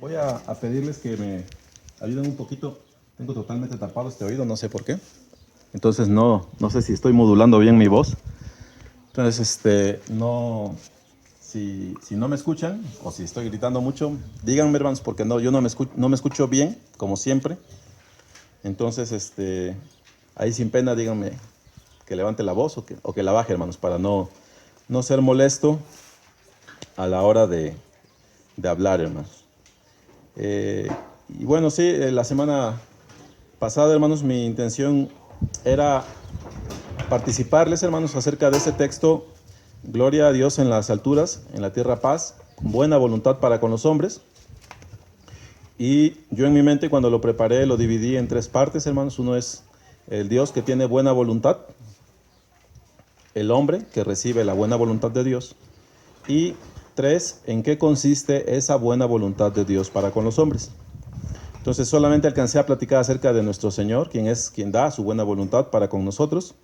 Voy a pedirles que me ayuden un poquito. Tengo totalmente tapado este oído, no sé por qué. Entonces no sé si estoy modulando bien mi voz. Entonces, no, si no me escuchan o si estoy gritando mucho, díganme, hermanos, porque yo no me escucho bien, como siempre. Entonces, ahí sin pena díganme que levante la voz o que la baje, hermanos, para no ser molesto a la hora de hablar, hermanos. Y bueno, sí, la semana pasada, hermanos, mi intención era participarles, hermanos, acerca de ese texto, Gloria a Dios en las alturas, en la tierra paz, con buena voluntad para con los hombres. Y yo en mi mente, cuando lo preparé, lo dividí en tres partes, hermanos. Uno es el Dios que tiene buena voluntad, el hombre que recibe la buena voluntad de Dios, y tres, en qué consiste esa buena voluntad de Dios para con los hombres. Entonces solamente alcancé a platicar acerca de nuestro Señor, quien da su buena voluntad para con nosotros.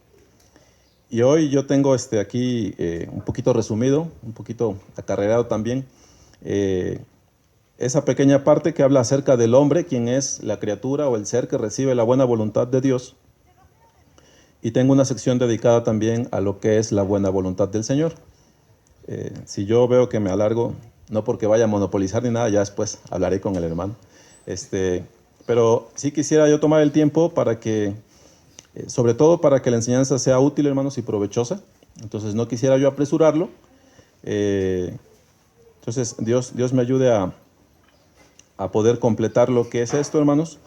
Y hoy yo tengo aquí un poquito resumido, un poquito acarreado también, eh, esa pequeña parte que habla acerca del hombre, quien es la criatura o el ser que recibe la buena voluntad de Dios. Y tengo una sección dedicada también a lo que es la buena voluntad del Señor. Si yo veo que me alargo, no porque vaya a monopolizar ni nada, ya después hablaré con el hermano. Pero sí quisiera yo tomar el tiempo para que, sobre todo para que la enseñanza sea útil, hermanos, y provechosa. Entonces no quisiera yo apresurarlo. Entonces Dios me ayude a poder completar lo que es esto, hermanos.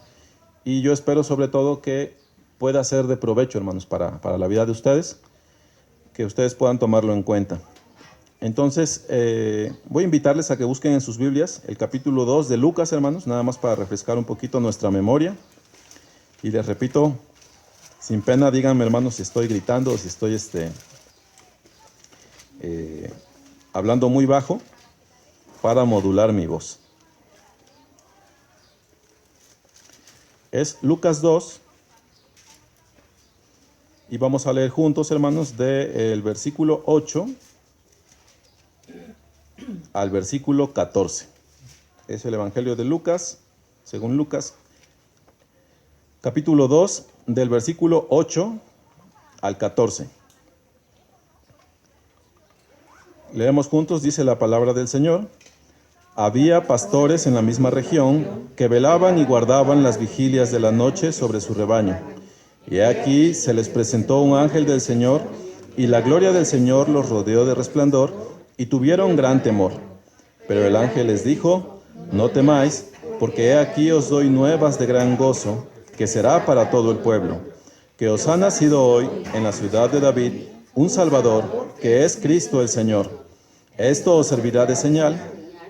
Y yo espero sobre todo que pueda ser de provecho, hermanos, para la vida de ustedes, que ustedes puedan tomarlo en cuenta. Entonces, voy a invitarles a que busquen en sus Biblias el capítulo 2 de Lucas, hermanos, nada más para refrescar un poquito nuestra memoria. Y les repito, sin pena, díganme, hermanos, si estoy gritando o si estoy hablando muy bajo para modular mi voz. Es Lucas 2 y vamos a leer juntos, hermanos, del versículo 8 al versículo 14. Es el Evangelio de Lucas, según Lucas, capítulo 2, del versículo 8 al 14. Leemos juntos, dice la palabra del Señor. Había pastores en la misma región que velaban y guardaban las vigilias de la noche sobre su rebaño. Y aquí se les presentó un ángel del Señor, y la gloria del Señor los rodeó de resplandor, y tuvieron gran temor. Pero el ángel les dijo: no temáis, porque he aquí os doy nuevas de gran gozo, que será para todo el pueblo, que os ha nacido hoy en la ciudad de David un Salvador, que es Cristo el Señor. Esto os servirá de señal: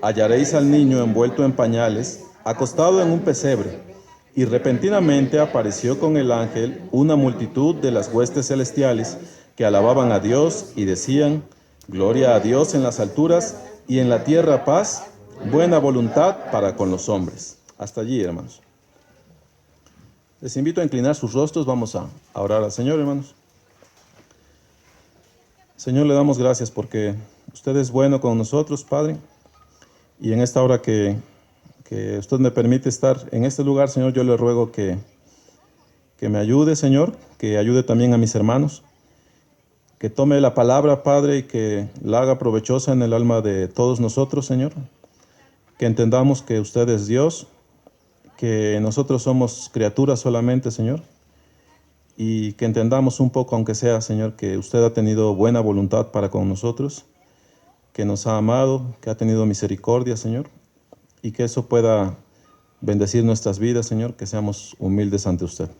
hallaréis al niño envuelto en pañales, acostado en un pesebre. Y repentinamente apareció con el ángel una multitud de las huestes celestiales que alababan a Dios y decían: gloria a Dios en las alturas y en la tierra paz, buena voluntad para con los hombres. Hasta allí, hermanos. Les invito a inclinar sus rostros, vamos a orar al Señor, hermanos. Señor, le damos gracias porque usted es bueno con nosotros, Padre, y en esta hora que usted me permite estar en este lugar, Señor, yo le ruego que me ayude, Señor, que ayude también a mis hermanos, que tome la palabra, Padre, y que la haga provechosa en el alma de todos nosotros, Señor, que entendamos que usted es Dios, que nosotros somos criaturas solamente, Señor, y que entendamos un poco, aunque sea, Señor, que usted ha tenido buena voluntad para con nosotros, que nos ha amado, que ha tenido misericordia, Señor, y que eso pueda bendecir nuestras vidas, Señor, que seamos humildes ante usted.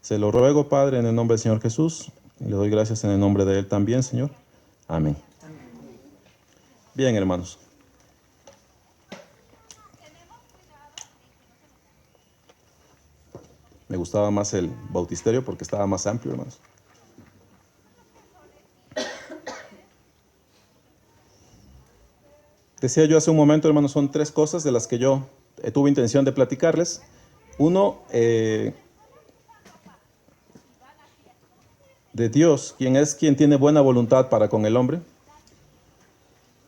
Se lo ruego, Padre, en el nombre del Señor Jesús, y le doy gracias en el nombre de Él también, Señor. Amén. Bien, hermanos. Me gustaba más el bautisterio porque estaba más amplio, hermanos. Decía yo hace un momento, hermanos, son tres cosas de las que yo tuve intención de platicarles. Uno, de Dios, quien tiene buena voluntad para con el hombre.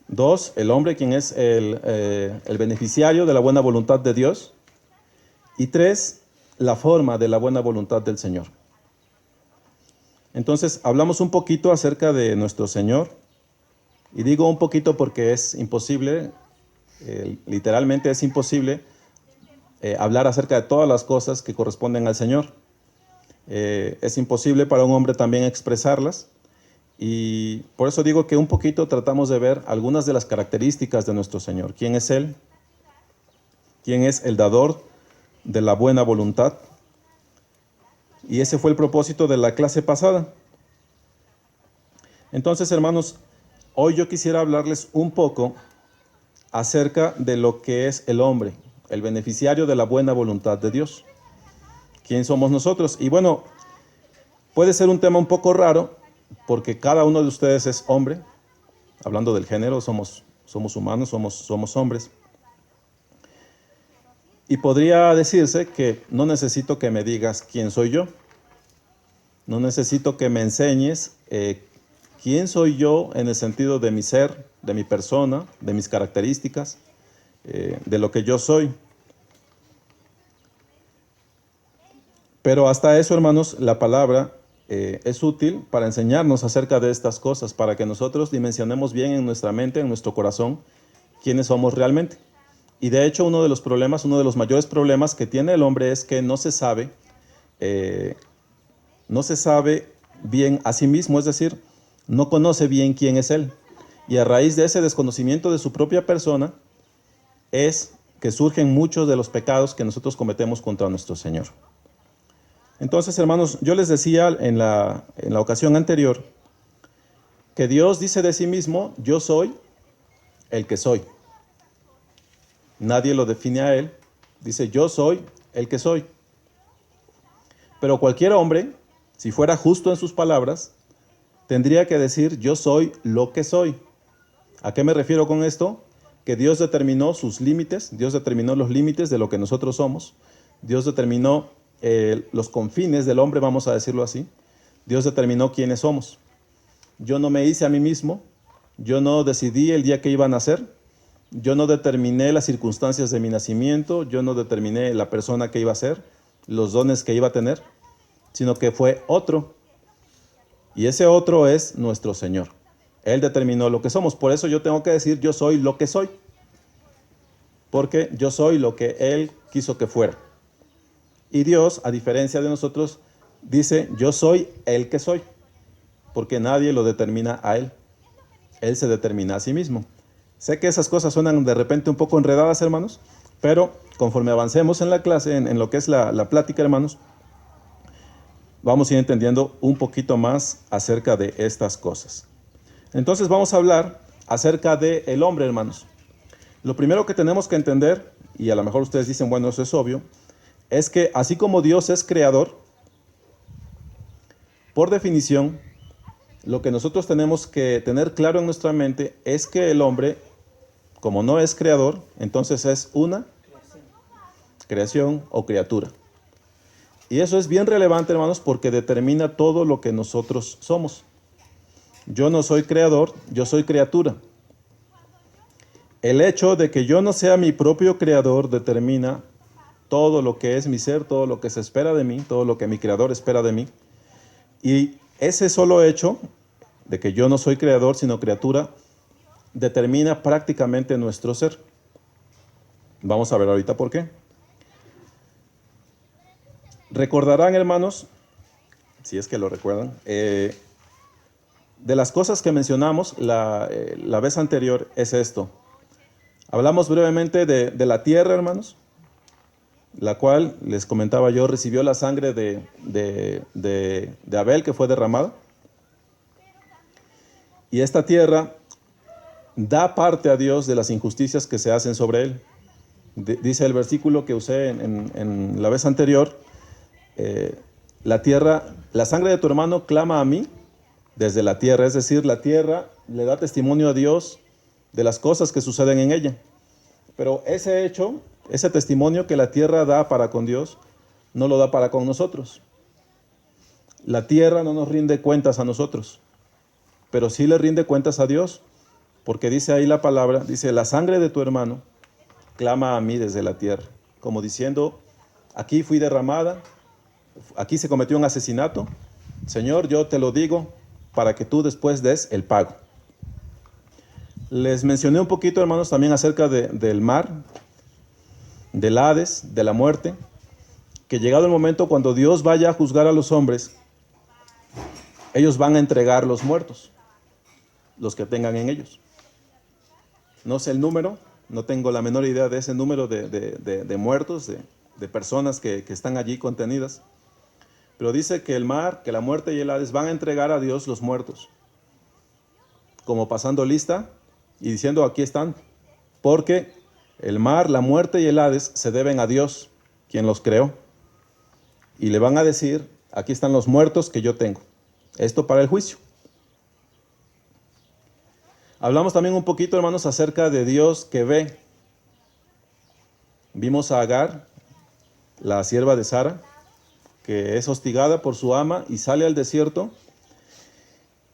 2, el hombre, quien es el beneficiario de la buena voluntad de Dios. Y 3, la forma de la buena voluntad del Señor. Entonces, hablamos un poquito acerca de nuestro Señor. Y digo un poquito porque es imposible, literalmente es imposible, hablar acerca de todas las cosas que corresponden al Señor. Es imposible para un hombre también expresarlas. Y por eso digo que un poquito tratamos de ver algunas de las características de nuestro Señor. ¿Quién es Él? ¿Quién es el dador de la buena voluntad? Y ese fue el propósito de la clase pasada. Entonces, hermanos, hoy yo quisiera hablarles un poco acerca de lo que es el hombre, el beneficiario de la buena voluntad de Dios. ¿Quién somos nosotros? Y bueno, puede ser un tema un poco raro, porque cada uno de ustedes es hombre. Hablando del género, somos humanos, somos hombres. Y podría decirse que no necesito que me digas quién soy yo. No necesito que me enseñes quién soy yo en el sentido de mi ser, de mi persona, de mis características, de lo que yo soy. Pero hasta eso, hermanos, la palabra es útil para enseñarnos acerca de estas cosas, para que nosotros dimensionemos bien en nuestra mente, en nuestro corazón, quiénes somos realmente. Y de hecho, uno de los mayores problemas que tiene el hombre es que no se sabe bien a sí mismo, es decir, no conoce bien quién es él. Y a raíz de ese desconocimiento de su propia persona es que surgen muchos de los pecados que nosotros cometemos contra nuestro Señor. Entonces, hermanos, yo les decía en la ocasión anterior que Dios dice de sí mismo: yo soy el que soy. Nadie lo define a él. Dice: yo soy el que soy. Pero cualquier hombre, si fuera justo en sus palabras, tendría que decir: yo soy lo que soy. ¿A qué me refiero con esto? Que Dios determinó sus límites, Dios determinó los límites de lo que nosotros somos, Dios determinó los confines del hombre, vamos a decirlo así. Dios determinó quiénes somos. Yo no me hice a mí mismo, yo no decidí el día que iba a nacer, yo no determiné las circunstancias de mi nacimiento, yo no determiné la persona que iba a ser, los dones que iba a tener, sino que fue otro. Y ese otro es nuestro Señor. Él determinó lo que somos. Por eso yo tengo que decir: yo soy lo que soy. Porque yo soy lo que Él quiso que fuera. Y Dios, a diferencia de nosotros, dice: yo soy el que soy. Porque nadie lo determina a Él. Él se determina a sí mismo. Sé que esas cosas suenan de repente un poco enredadas, hermanos, pero conforme avancemos en la clase, en lo que es la plática, hermanos, vamos a ir entendiendo un poquito más acerca de estas cosas. Entonces vamos a hablar acerca del hombre, hermanos. Lo primero que tenemos que entender, y a lo mejor ustedes dicen: bueno, eso es obvio, es que así como Dios es creador, por definición, lo que nosotros tenemos que tener claro en nuestra mente es que el hombre, como no es creador, entonces es una creación o criatura. Y eso es bien relevante, hermanos, porque determina todo lo que nosotros somos. Yo no soy creador, yo soy criatura. El hecho de que yo no sea mi propio creador determina todo lo que es mi ser, todo lo que se espera de mí, todo lo que mi creador espera de mí. Y ese solo hecho de que yo no soy creador, sino criatura, determina prácticamente nuestro ser. Vamos a ver ahorita por qué. Recordarán, hermanos, si es que lo recuerdan, de las cosas que mencionamos la vez anterior es esto. Hablamos brevemente de la tierra, hermanos, la cual, les comentaba yo, recibió la sangre de Abel que fue derramada. Y esta tierra da parte a Dios de las injusticias que se hacen sobre él. Dice el versículo que usé en la vez anterior: la sangre de tu hermano clama a mí desde la tierra. Es decir, la tierra le da testimonio a Dios de las cosas que suceden en ella. Pero ese hecho, ese testimonio que la tierra da para con Dios, no lo da para con nosotros. La tierra no nos rinde cuentas a nosotros, pero sí le rinde cuentas a Dios. Porque dice ahí la palabra, dice, la sangre de tu hermano clama a mí desde la tierra, como diciendo, aquí fui derramada, aquí se cometió un asesinato, Señor, yo te lo digo para que tú después des el pago. Les mencioné un poquito, hermanos, también acerca del mar, del Hades, de la muerte, que llegado el momento cuando Dios vaya a juzgar a los hombres, ellos van a entregar los muertos, los que tengan en ellos. No sé el número, no tengo la menor idea de ese número de muertos, de personas que están allí contenidas. Pero dice que el mar, que la muerte y el Hades van a entregar a Dios los muertos, como pasando lista y diciendo, aquí están, porque el mar, la muerte y el Hades se deben a Dios, quien los creó. Y le van a decir, aquí están los muertos que yo tengo. Esto para el juicio. Hablamos también un poquito, hermanos, acerca de Dios que ve. Vimos a Agar, la sierva de Sara, que es hostigada por su ama y sale al desierto.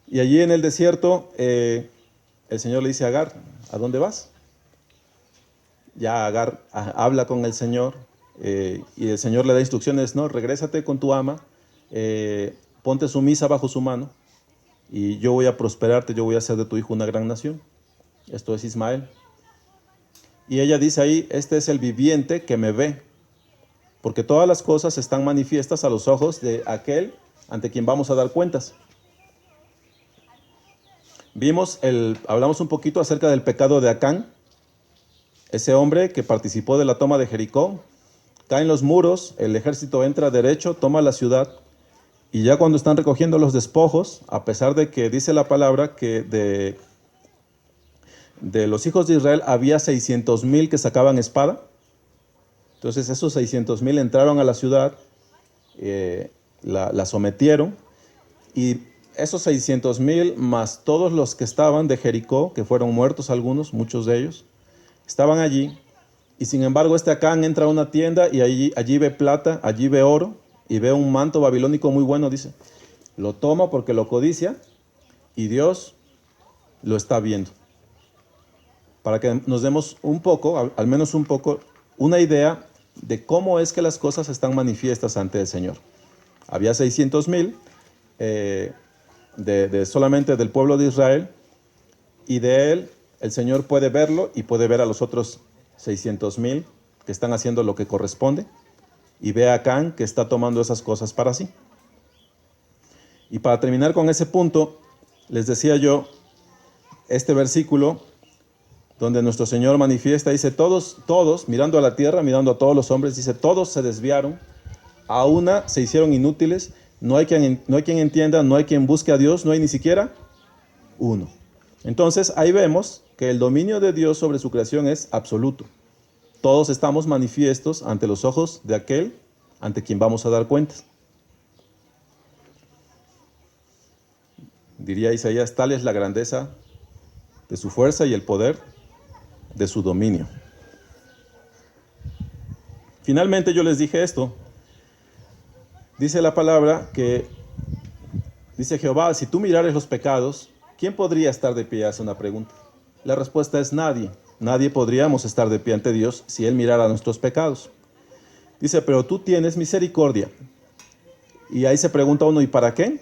Y allí en el desierto, el Señor le dice a Agar, ¿a dónde vas? Ya Agar habla con el Señor y el Señor le da instrucciones, no, regrésate con tu ama, ponte sumisa bajo su mano y yo voy a prosperarte, yo voy a hacer de tu hijo una gran nación. Esto es Ismael. Y ella dice ahí, este es el viviente que me ve, porque todas las cosas están manifiestas a los ojos de aquel ante quien vamos a dar cuentas. Hablamos un poquito acerca del pecado de Acán, ese hombre que participó de la toma de Jericó. Caen los muros, el ejército entra derecho, toma la ciudad, y ya cuando están recogiendo los despojos, a pesar de que dice la palabra que de los hijos de Israel había 600,000 que sacaban espada, entonces esos 600,000 entraron a la ciudad, la sometieron, y esos 600,000 más todos los que estaban de Jericó, que fueron muertos algunos, muchos de ellos, estaban allí. Y sin embargo Acán entra a una tienda y allí ve plata, allí ve oro y ve un manto babilónico muy bueno, dice. Lo toma porque lo codicia y Dios lo está viendo. Para que nos demos un poco, al menos un poco, una idea de cómo es que las cosas están manifiestas ante el Señor. Había 600,000 solamente del pueblo de Israel, y de él el Señor puede verlo y puede ver a los otros 600,000 que están haciendo lo que corresponde, y ve a Acán que está tomando esas cosas para sí. Y para terminar con ese punto, les decía yo, este versículo donde nuestro Señor manifiesta, dice, todos, mirando a la tierra, mirando a todos los hombres, dice, todos se desviaron, a una se hicieron inútiles, no hay quien entienda, no hay quien busque a Dios, no hay ni siquiera uno. Entonces ahí vemos que el dominio de Dios sobre su creación es absoluto. Todos estamos manifiestos ante los ojos de aquel ante quien vamos a dar cuentas. Diría Isaías, tal es la grandeza de su fuerza y el poder de su dominio. Finalmente yo les dije esto. Dice la palabra que, dice Jehová, si tú mirares los pecados, ¿quién podría estar de pie? Hace una pregunta. La respuesta es nadie. Nadie podríamos estar de pie ante Dios si Él mirara nuestros pecados. Dice, pero tú tienes misericordia. Y ahí se pregunta uno, ¿y para qué?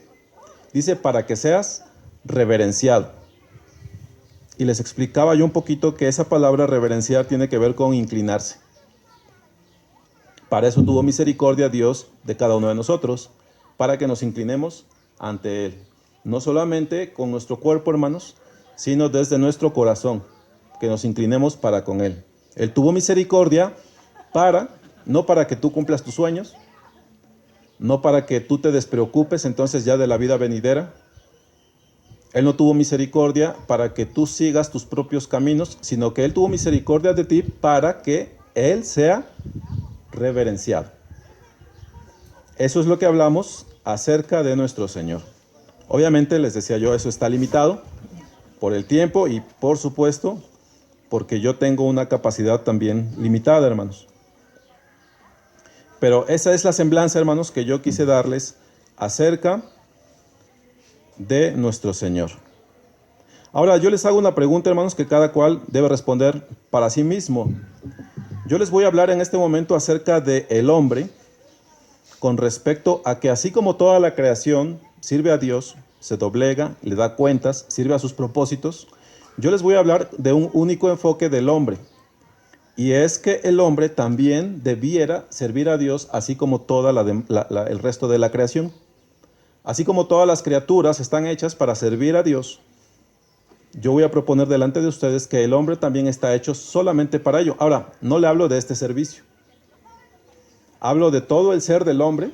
Dice, para que seas reverenciado. Y les explicaba yo un poquito que esa palabra reverenciar tiene que ver con inclinarse. Para eso tuvo misericordia Dios de cada uno de nosotros, para que nos inclinemos ante Él. No solamente con nuestro cuerpo, hermanos, sino desde nuestro corazón, que nos inclinemos para con Él. Él tuvo misericordia no para que tú cumplas tus sueños, no para que tú te despreocupes entonces ya de la vida venidera. Él no tuvo misericordia para que tú sigas tus propios caminos, sino que Él tuvo misericordia de ti para que Él sea reverenciado. Eso es lo que hablamos acerca de nuestro Señor. Obviamente, les decía yo, eso está limitado por el tiempo y, por supuesto, porque yo tengo una capacidad también limitada, hermanos. Pero esa es la semblanza, hermanos, que yo quise darles acerca de nuestro Señor. Ahora, yo les hago una pregunta, hermanos, que cada cual debe responder para sí mismo. Yo les voy a hablar en este momento acerca del hombre con respecto a que así como toda la creación sirve a Dios, se doblega, le da cuentas, sirve a sus propósitos, yo les voy a hablar de un único enfoque del hombre. Y es que el hombre también debiera servir a Dios así como toda el resto de la creación. Así como todas las criaturas están hechas para servir a Dios, yo voy a proponer delante de ustedes que el hombre también está hecho solamente para ello. Ahora, no le hablo de este servicio. Hablo de todo el ser del hombre,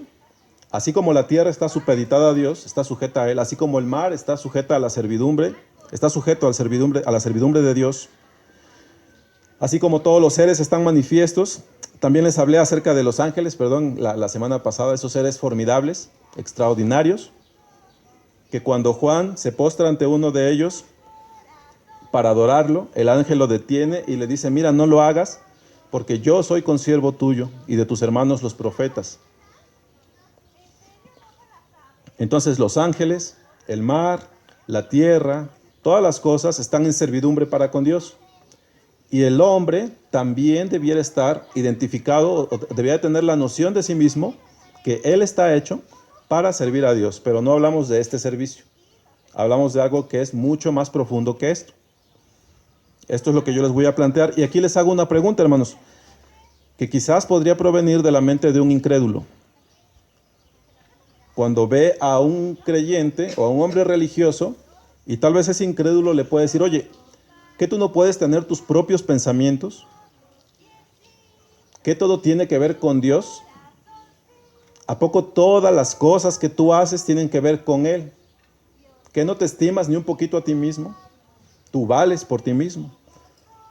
así como la tierra está supeditada a Dios, está sujeta a Él, así como el mar está sujeta a la servidumbre, está sujeto a la servidumbre de Dios, así como todos los seres están manifiestos. También les hablé acerca de los ángeles, la semana pasada, esos seres formidables, extraordinarios, que cuando Juan se postra ante uno de ellos para adorarlo, el ángel lo detiene y le dice: mira, no lo hagas, porque yo soy consiervo tuyo y de tus hermanos los profetas. Entonces los ángeles, el mar, la tierra, todas las cosas están en servidumbre para con Dios. Y el hombre también debiera estar identificado, o debiera tener la noción de sí mismo, que él está hecho para servir a Dios. Pero no hablamos de este servicio. Hablamos de algo que es mucho más profundo que esto. Esto es lo que yo les voy a plantear. Y aquí les hago una pregunta, hermanos, que quizás podría provenir de la mente de un incrédulo. Cuando ve a un creyente o a un hombre religioso, y tal vez ese incrédulo le puede decir: oye, ¿que tú no puedes tener tus propios pensamientos? ¿Que todo tiene que ver con Dios? ¿A poco todas las cosas que tú haces tienen que ver con Él? ¿Que no te estimas ni un poquito a ti mismo? Tú vales por ti mismo.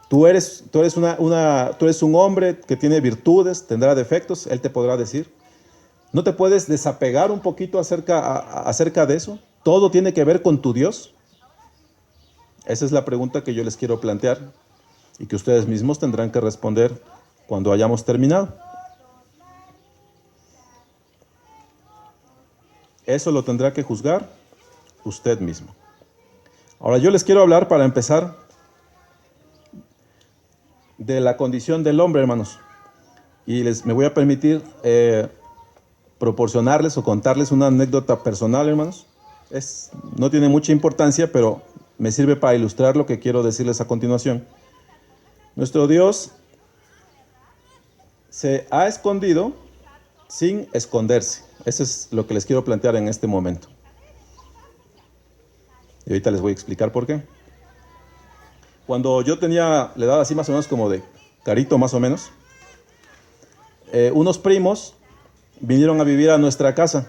Tú eres un hombre que tiene virtudes, tendrá defectos, Él te podrá decir. ¿No te puedes desapegar un poquito acerca de eso? ¿Todo tiene que ver con tu Dios? Esa es la pregunta que yo les quiero plantear y que ustedes mismos tendrán que responder cuando hayamos terminado. Eso lo tendrá que juzgar usted mismo. Ahora yo les quiero hablar, para empezar, de la condición del hombre, hermanos. Y me voy a permitir proporcionarles o contarles una anécdota personal, hermanos. No tiene mucha importancia, pero me sirve para ilustrar lo que quiero decirles a continuación. Nuestro Dios se ha escondido sin esconderse. Eso es lo que les quiero plantear en este momento. Y ahorita les voy a explicar por qué. Cuando yo tenía la edad así más o menos como de Carito, más o menos, unos primos vinieron a vivir a nuestra casa.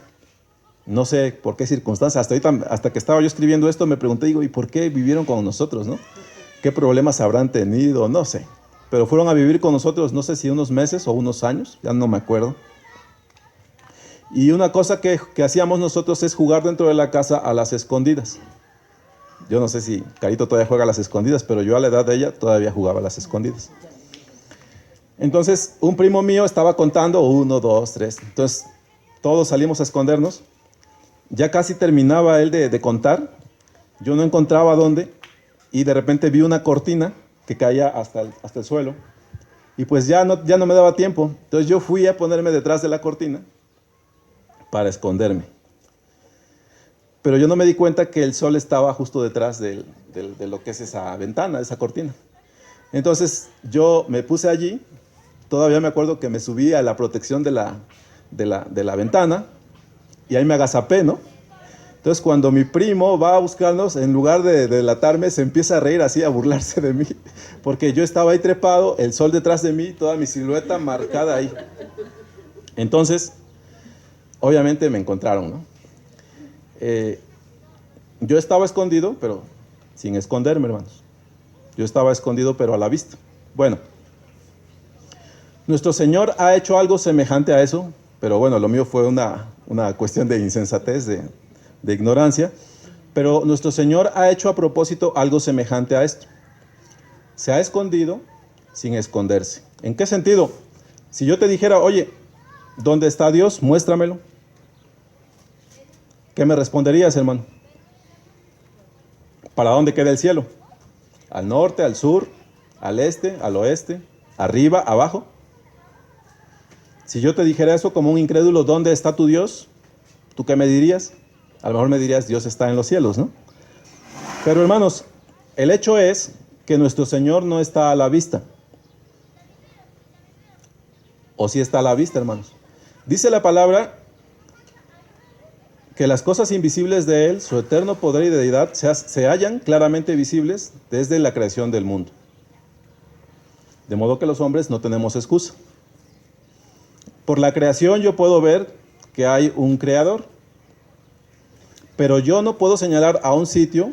No sé por qué circunstancias. Hasta que estaba yo escribiendo esto, me pregunté, digo, ¿y por qué vivieron con nosotros, no? ¿Qué problemas habrán tenido? No sé. Pero fueron a vivir con nosotros, no sé si unos meses o unos años, ya no me acuerdo. Y una cosa que hacíamos nosotros es jugar dentro de la casa a las escondidas. Yo no sé si Carito todavía juega a las escondidas, pero yo a la edad de ella todavía jugaba a las escondidas. Entonces, un primo mío estaba contando 1, 2, 3. Entonces, todos salimos a escondernos. Ya casi terminaba él de contar. Yo no encontraba dónde. Y de repente vi una cortina que caía hasta el suelo. Y pues ya no me daba tiempo. Entonces yo fui a ponerme detrás de la cortina para esconderme. Pero yo no me di cuenta que el sol estaba justo detrás de lo que es esa ventana, esa cortina. Entonces yo me puse allí. Todavía me acuerdo que me subí a la protección de la ventana y ahí me agazapé, ¿no? Entonces cuando mi primo va a buscarnos, en lugar de delatarme, se empieza a reír así, a burlarse de mí, porque yo estaba ahí trepado, el sol detrás de mí, toda mi silueta marcada ahí. Entonces, obviamente me encontraron, ¿no? Yo estaba escondido, pero sin esconderme, hermanos. Yo estaba escondido, pero a la vista. Bueno, nuestro Señor ha hecho algo semejante a eso, pero bueno, lo mío fue una cuestión de insensatez, de ignorancia, pero nuestro Señor ha hecho a propósito algo semejante a esto. Se ha escondido sin esconderse. ¿En qué sentido? Si yo te dijera, oye, ¿dónde está Dios? Muéstramelo. ¿Qué me responderías, hermano? ¿para dónde queda el cielo? ¿Al norte, al sur, al este, al oeste, arriba, abajo? Si yo te dijera eso como un incrédulo, ¿dónde está tu Dios? ¿Tú qué me dirías? A lo mejor me dirías, Dios está en los cielos, ¿no? Pero hermanos, el hecho es que nuestro Señor no está a la vista. ¿O sí está a la vista, hermanos? Dice la palabra que las cosas invisibles de Él, su eterno poder y deidad, se hallan claramente visibles desde la creación del mundo. De modo que los hombres no tenemos excusa. Por la creación yo puedo ver que hay un creador, pero yo no puedo señalar a un sitio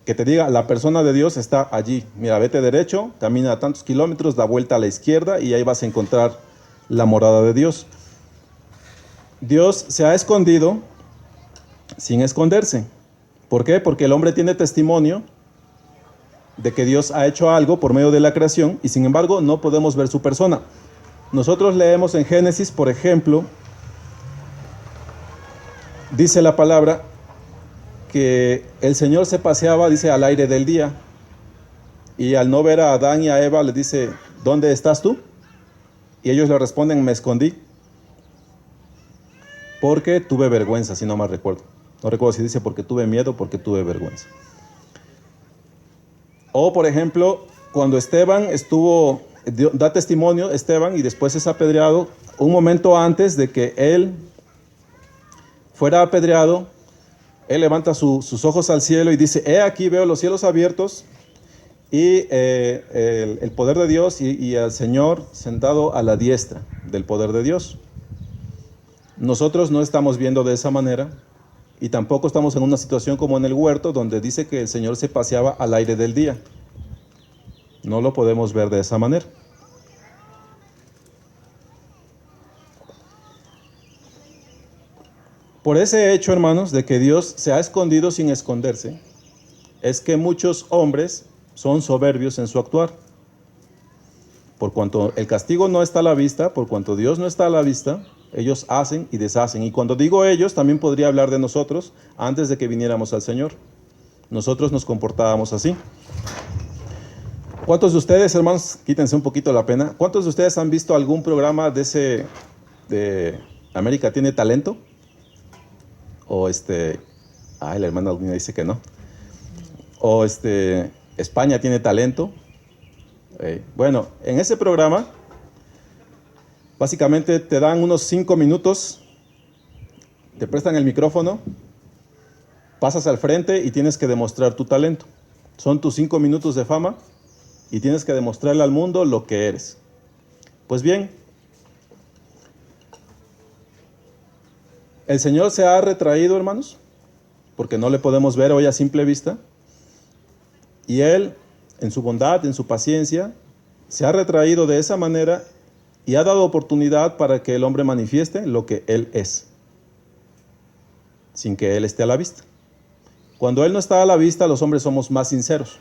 que te diga, la persona de Dios está allí. Mira, vete derecho, camina a tantos kilómetros, da vuelta a la izquierda y ahí vas a encontrar la morada de Dios. Dios se ha escondido sin esconderse. ¿Por qué? Porque el hombre tiene testimonio de que Dios ha hecho algo por medio de la creación y sin embargo no podemos ver su persona. Nosotros leemos en Génesis, por ejemplo, dice la palabra que el Señor se paseaba, dice, al aire del día, y al no ver a Adán y a Eva les dice, ¿dónde estás tú? Y ellos le responden, me escondí porque tuve vergüenza, si no mal recuerdo. No recuerdo si dice porque tuve miedo o porque tuve vergüenza. O por ejemplo, cuando Esteban da testimonio, Esteban, y después es apedreado, un momento antes de que él fuera apedreado, él levanta sus ojos al cielo y dice, he aquí veo los cielos abiertos y el poder de Dios y al Señor sentado a la diestra del poder de Dios. Nosotros no estamos viendo de esa manera y tampoco estamos en una situación como en el huerto donde dice que el Señor se paseaba al aire del día. No lo podemos ver de esa manera. Por ese hecho, hermanos, de que Dios se ha escondido sin esconderse, es que muchos hombres son soberbios en su actuar. Por cuanto el castigo no está a la vista, por cuanto Dios no está a la vista, ellos hacen y deshacen. Y cuando digo ellos, también podría hablar de nosotros antes de que viniéramos al Señor. Nosotros nos comportábamos así. ¿Cuántos de ustedes, hermanos, quítense un poquito la pena, cuántos de ustedes han visto algún programa de América Tiene Talento? O la hermana Albina dice que no. O España Tiene Talento. Bueno, en ese programa, básicamente te dan unos 5 minutos, te prestan el micrófono, pasas al frente y tienes que demostrar tu talento. Son tus 5 minutos de fama y tienes que demostrarle al mundo lo que eres. Pues bien, el Señor se ha retraído, hermanos, porque no le podemos ver hoy a simple vista. Y Él, en su bondad, en su paciencia, se ha retraído de esa manera y ha dado oportunidad para que el hombre manifieste lo que Él es, sin que Él esté a la vista. Cuando Él no está a la vista, los hombres somos más sinceros.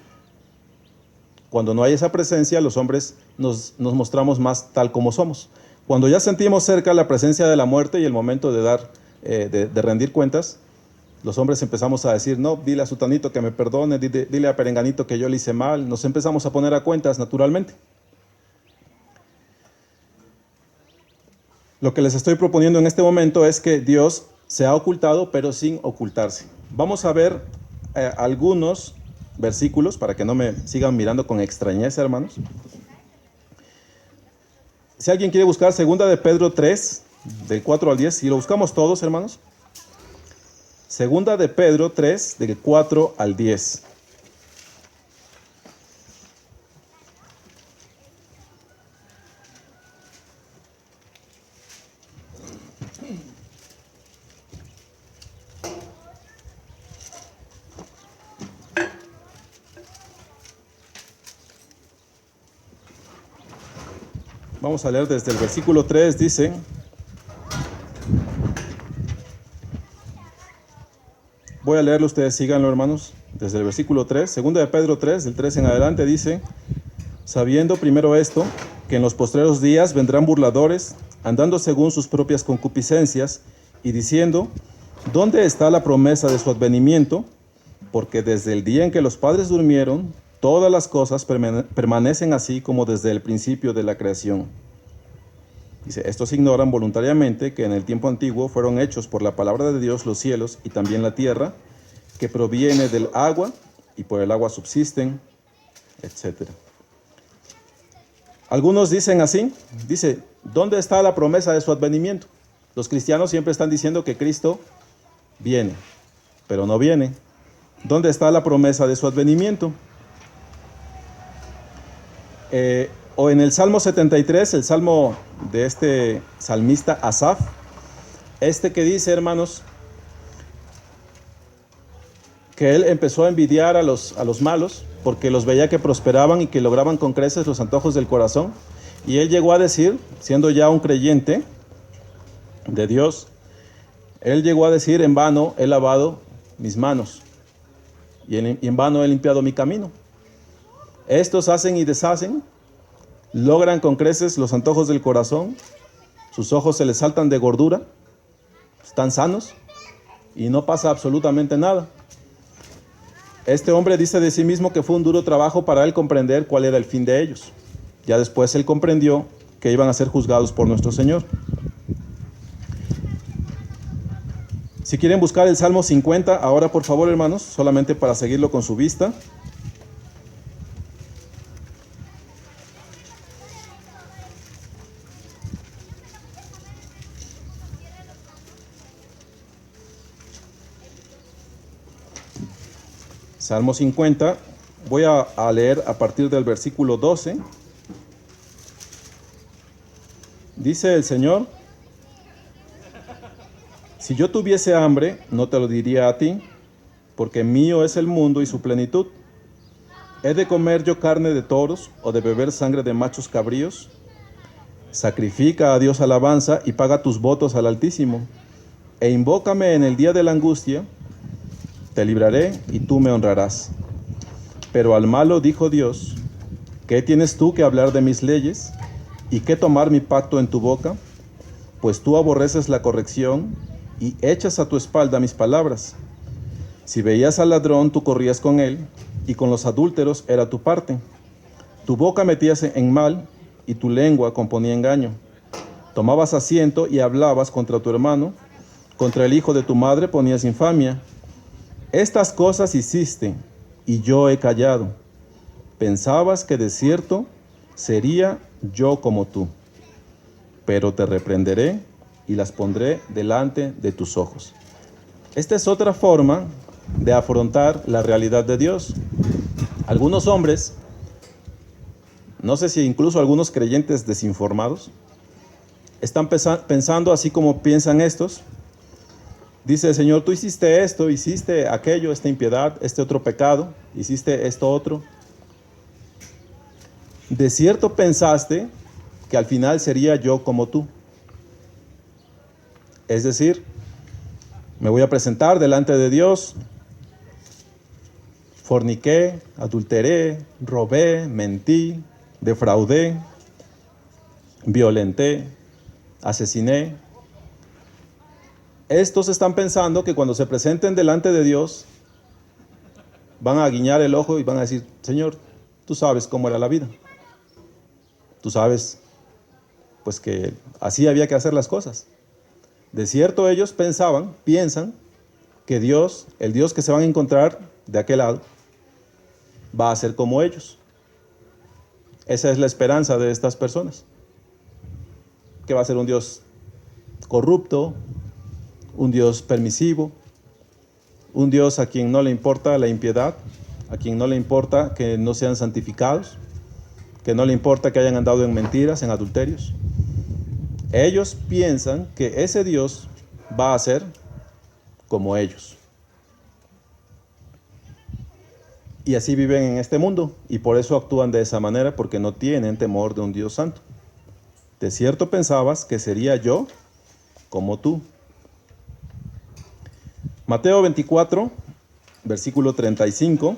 Cuando no hay esa presencia, los hombres nos mostramos más tal como somos. Cuando ya sentimos cerca la presencia de la muerte y el momento de rendir cuentas, los hombres empezamos a decir, no, dile a sutanito que me perdone, dile a perenganito que yo le hice mal. Nos empezamos a poner a cuentas naturalmente. Lo que les estoy proponiendo en este momento es que Dios se ha ocultado, pero sin ocultarse. Vamos a ver algunos versículos para que no me sigan mirando con extrañeza, hermanos. Si alguien quiere buscar 2 de Pedro 3, del 4 al 10, y lo buscamos todos, hermanos. 2 de Pedro 3, del 4 al 10. Vamos a leer desde el versículo 3, dice: voy a leerlo, ustedes síganlo, hermanos. Desde el versículo 3, 2 de Pedro 3, del 3 en adelante, dice: sabiendo primero esto, que en los postreros días vendrán burladores, andando según sus propias concupiscencias, y diciendo: ¿dónde está la promesa de su advenimiento? porque desde el día en que los padres durmieron, todas las cosas permanecen así como desde el principio de la creación. Dice, estos ignoran voluntariamente que en el tiempo antiguo fueron hechos por la palabra de Dios los cielos y también la tierra, que proviene del agua y por el agua subsisten, etc. Algunos dicen así, dice, ¿dónde está la promesa de su advenimiento? Los cristianos siempre están diciendo que Cristo viene, pero no viene. ¿Dónde está la promesa de su advenimiento? O en el Salmo 73, el salmo de este salmista Asaf, que dice, hermanos, que él empezó a envidiar a los malos porque los veía que prosperaban y que lograban con creces los antojos del corazón. Y él llegó a decir, siendo ya un creyente de Dios, él llegó a decir, en vano he lavado mis manos y en vano he limpiado mi camino. Estos hacen y deshacen, logran con creces los antojos del corazón, sus ojos se les saltan de gordura, están sanos y no pasa absolutamente nada. Este hombre dice de sí mismo que fue un duro trabajo para él comprender cuál era el fin de ellos. Ya después él comprendió que iban a ser juzgados por nuestro Señor. Si quieren buscar el Salmo 50, ahora por favor, hermanos, solamente para seguirlo con su vista. Salmo 50, voy a leer a partir del versículo 12. Dice el Señor, si yo tuviese hambre, no te lo diría a ti, porque mío es el mundo y su plenitud. ¿He de comer yo carne de toros o de beber sangre de machos cabríos? Sacrifica a Dios alabanza y paga tus votos al Altísimo, e invócame en el día de la angustia, te libraré y tú me honrarás. Pero al malo dijo Dios, ¿qué tienes tú que hablar de mis leyes y qué tomar mi pacto en tu boca? Pues tú aborreces la corrección y echas a tu espalda mis palabras. Si veías al ladrón, tú corrías con él, y con los adúlteros era tu parte. Tu boca metías en mal, y tu lengua componía engaño. Tomabas asiento y hablabas contra tu hermano, contra el hijo de tu madre ponías infamia. Estas cosas hiciste, y yo he callado. Pensabas que de cierto sería yo como tú, pero te reprenderé y las pondré delante de tus ojos. Esta es otra forma de afrontar la realidad de Dios. Algunos hombres, no sé si incluso algunos creyentes desinformados, están pensando así como piensan estos. Dice el Señor, tú hiciste esto, hiciste aquello, esta impiedad, este otro pecado, hiciste esto otro. De cierto pensaste que al final sería yo como tú. Es decir, me voy a presentar delante de Dios, forniqué, adulteré, robé, mentí, defraudé, violenté, asesiné. Estos están pensando que cuando se presenten delante de Dios, van a guiñar el ojo y van a decir, Señor, tú sabes cómo era la vida. Tú sabes, pues que así había que hacer las cosas. De cierto ellos piensan que Dios, el Dios que se van a encontrar de aquel lado, va a ser como ellos. Esa es la esperanza de estas personas. Que va a ser un Dios corrupto, un Dios permisivo, un Dios a quien no le importa la impiedad, a quien no le importa que no sean santificados, que no le importa que hayan andado en mentiras, en adulterios. Ellos piensan que ese Dios va a ser como ellos. Y así viven en este mundo, y por eso actúan de esa manera, porque no tienen temor de un Dios santo. De cierto pensabas que sería yo como tú. Mateo 24, versículo 35.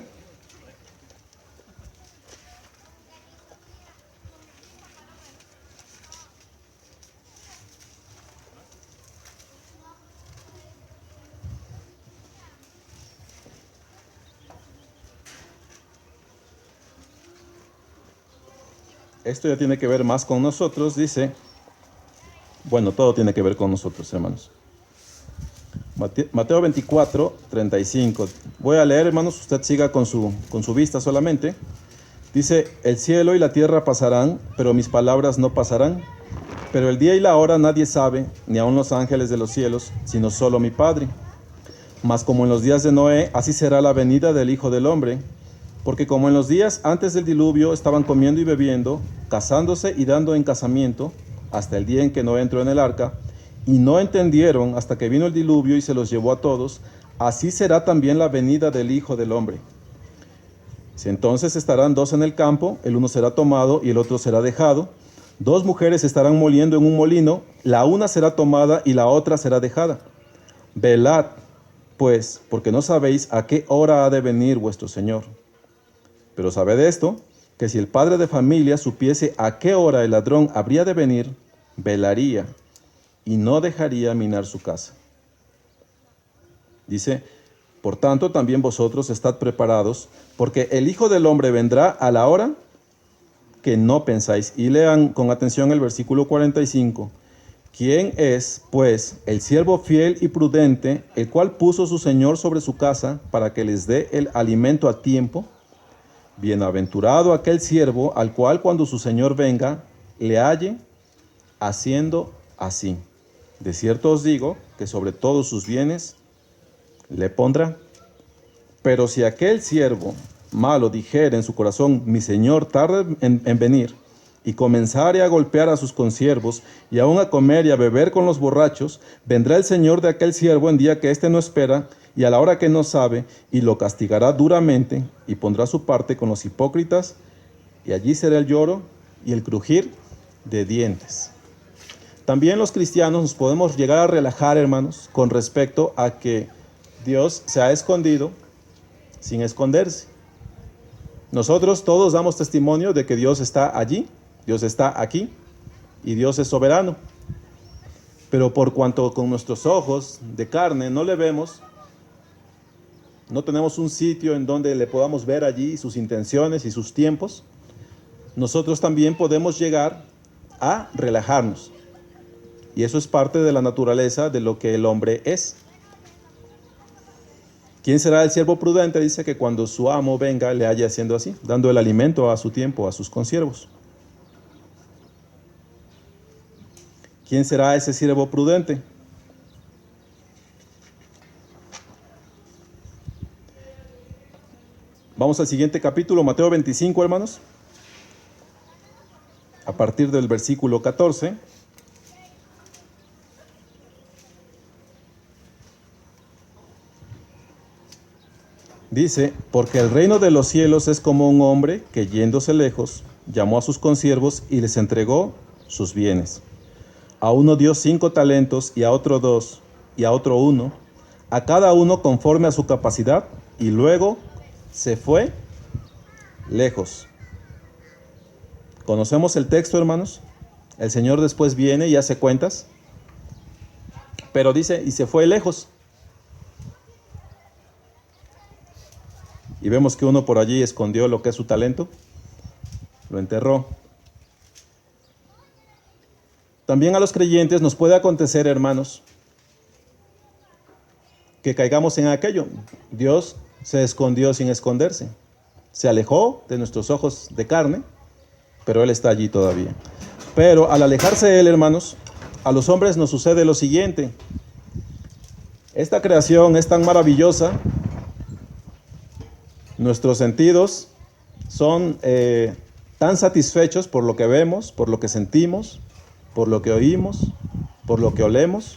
esto ya tiene que ver más con nosotros, dice, bueno, todo tiene que ver con nosotros, hermanos. Mateo 24, 35. Voy a leer, hermanos, usted siga con su vista solamente. Dice, el cielo y la tierra pasarán, pero mis palabras no pasarán. Pero el día y la hora nadie sabe, ni aun los ángeles de los cielos, sino solo mi Padre. Mas como en los días de Noé, así será la venida del Hijo del Hombre. Porque como en los días antes del diluvio estaban comiendo y bebiendo, casándose y dando en casamiento, hasta el día en que Noé entró en el arca, y no entendieron hasta que vino el diluvio y se los llevó a todos, así será también la venida del Hijo del Hombre. Si entonces estarán dos en el campo, el uno será tomado y el otro será dejado. Dos mujeres estarán moliendo en un molino, la una será tomada y la otra será dejada. Velad, pues, porque no sabéis a qué hora ha de venir vuestro Señor. Pero sabed esto, que si el padre de familia supiese a qué hora el ladrón habría de venir, velaría y no dejaría minar su casa. Dice, por tanto también vosotros estad preparados, porque el Hijo del Hombre vendrá a la hora que no pensáis. Y lean con atención el versículo 45. ¿Quién es, pues, el siervo fiel y prudente, el cual puso su Señor sobre su casa para que les dé el alimento a tiempo? Bienaventurado aquel siervo al cual cuando su Señor venga, le halle haciendo así. De cierto os digo que sobre todos sus bienes le pondrá. Pero si aquel siervo malo dijere en su corazón, mi Señor tarda en venir, y comenzare a golpear a sus consiervos, y aun a comer y a beber con los borrachos, vendrá el Señor de aquel siervo en día que éste no espera, y a la hora que no sabe, y lo castigará duramente, y pondrá su parte con los hipócritas, y allí será el lloro y el crujir de dientes. También los cristianos nos podemos llegar a relajar, hermanos, con respecto a que Dios se ha escondido sin esconderse. Nosotros todos damos testimonio de que Dios está allí, Dios está aquí y Dios es soberano. Pero por cuanto con nuestros ojos de carne no le vemos, no tenemos un sitio en donde le podamos ver allí sus intenciones y sus tiempos, nosotros también podemos llegar a relajarnos. Y eso es parte de la naturaleza de lo que el hombre es. ¿Quién será el siervo prudente? Dice que cuando su amo venga le haya haciendo así, dando el alimento a su tiempo, a sus consiervos. ¿Quién será ese siervo prudente? Vamos al siguiente capítulo, Mateo 25, hermanos. A partir del versículo 14. Dice, porque el reino de los cielos es como un hombre que yéndose lejos, llamó a sus consiervos y les entregó sus bienes. A uno dio 5 talentos y a otro 2 y a otro 1, a cada uno conforme a su capacidad, y luego se fue lejos. ¿Conocemos el texto, hermanos? El Señor después viene y hace cuentas, pero dice, y se fue lejos. Y vemos que uno por allí escondió lo que es su talento, lo enterró. También a los creyentes nos puede acontecer, hermanos, que caigamos en aquello. Dios se escondió sin esconderse. Se alejó de nuestros ojos de carne, pero Él está allí todavía. Pero al alejarse de Él, hermanos, a los hombres nos sucede lo siguiente. Esta creación es tan maravillosa. Nuestros sentidos son tan satisfechos por lo que vemos, por lo que sentimos, por lo que oímos, por lo que olemos.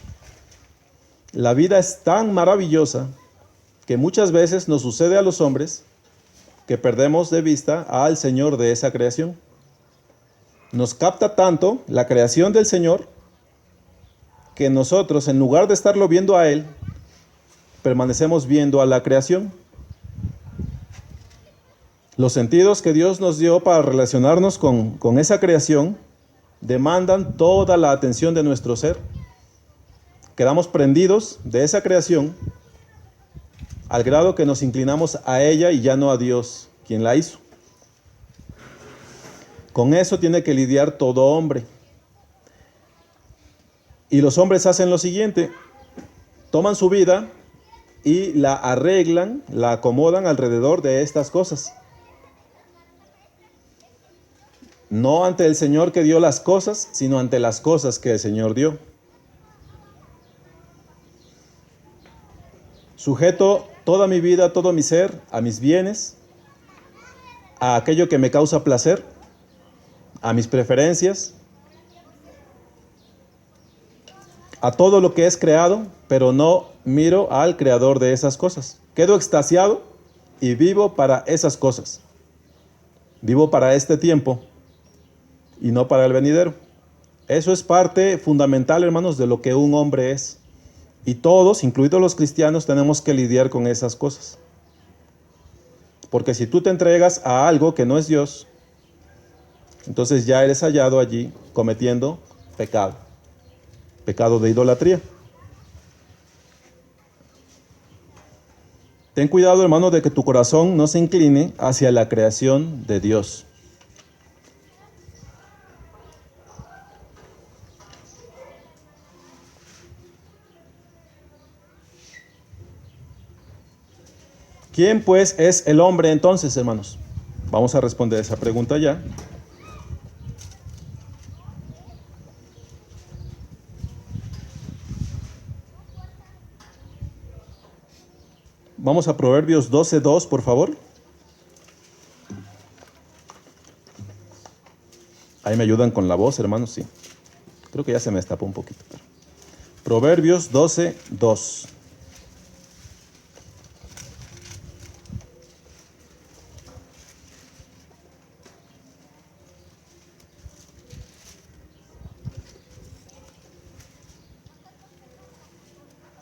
La vida es tan maravillosa que muchas veces nos sucede a los hombres que perdemos de vista al Señor de esa creación. Nos capta tanto la creación del Señor que nosotros, en lugar de estarlo viendo a Él, permanecemos viendo a la creación. Los sentidos que Dios nos dio para relacionarnos con esa creación demandan toda la atención de nuestro ser. Quedamos prendidos de esa creación al grado que nos inclinamos a ella y ya no a Dios, quien la hizo. Con eso tiene que lidiar todo hombre. Y los hombres hacen lo siguiente: toman su vida y la arreglan, la acomodan alrededor de estas cosas. No ante el Señor que dio las cosas, sino ante las cosas que el Señor dio. Sujeto toda mi vida, todo mi ser, a mis bienes, a aquello que me causa placer, a mis preferencias, a todo lo que es creado, pero no miro al creador de esas cosas. Quedo extasiado y vivo para esas cosas. Vivo para este tiempo y no para el venidero. Eso es parte fundamental, hermanos, de lo que un hombre es. Y todos, incluidos los cristianos, tenemos que lidiar con esas cosas. Porque si tú te entregas a algo que no es Dios, entonces ya eres hallado allí cometiendo pecado. Pecado de idolatría. Ten cuidado, hermano, de que tu corazón no se incline hacia la creación de Dios. ¿Quién pues es el hombre entonces, hermanos? Vamos a responder esa pregunta ya. Vamos a Proverbios 12:2, por favor. Ahí me ayudan con la voz, hermanos, sí. Creo que ya se me destapó un poquito. Proverbios 12:2.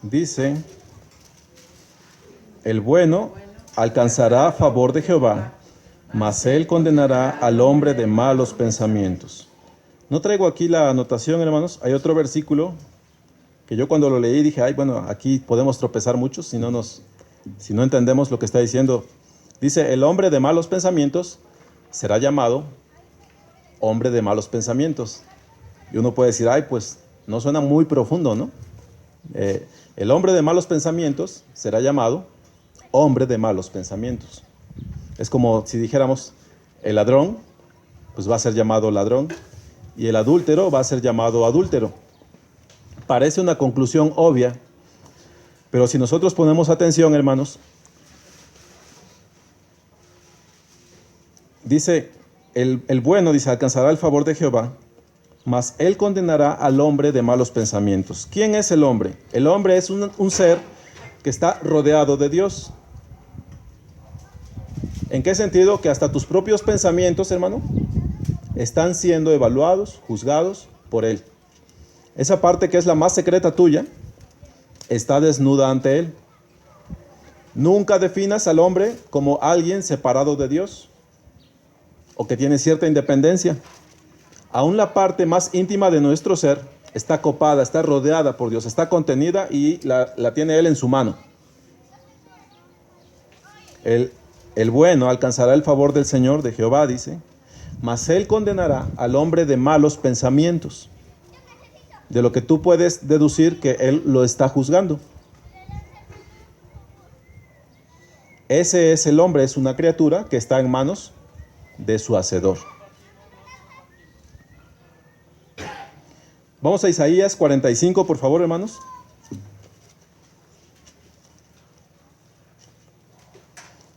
Dice: el bueno alcanzará favor de Jehová, mas él condenará al hombre de malos pensamientos. No traigo aquí la anotación, hermanos. Hay otro versículo que yo cuando lo leí dije, ay, bueno, aquí podemos tropezar mucho si no entendemos lo que está diciendo. Dice: el hombre de malos pensamientos será llamado hombre de malos pensamientos. Y uno puede decir, ay, pues no suena muy profundo, ¿no? El hombre de malos pensamientos será llamado hombre de malos pensamientos. Es como si dijéramos, el ladrón, pues va a ser llamado ladrón, y el adúltero va a ser llamado adúltero. Parece una conclusión obvia, pero si nosotros ponemos atención, hermanos, dice, el bueno, dice, alcanzará el favor de Jehová, mas él condenará al hombre de malos pensamientos. ¿Quién es el hombre? El hombre es un ser que está rodeado de Dios. ¿En qué sentido? Que hasta tus propios pensamientos, hermano, están siendo evaluados, juzgados por Él. Esa parte que es la más secreta tuya, está desnuda ante Él. Nunca definas al hombre como alguien separado de Dios o que tiene cierta independencia. Aún la parte más íntima de nuestro ser está copada, está rodeada por Dios, está contenida y la tiene Él en su mano. El bueno alcanzará el favor del Señor, de Jehová, dice, mas Él condenará al hombre de malos pensamientos. De lo que tú puedes deducir que Él lo está juzgando. Ese es el hombre, es una criatura que está en manos de su hacedor. Vamos a Isaías 45, por favor, hermanos.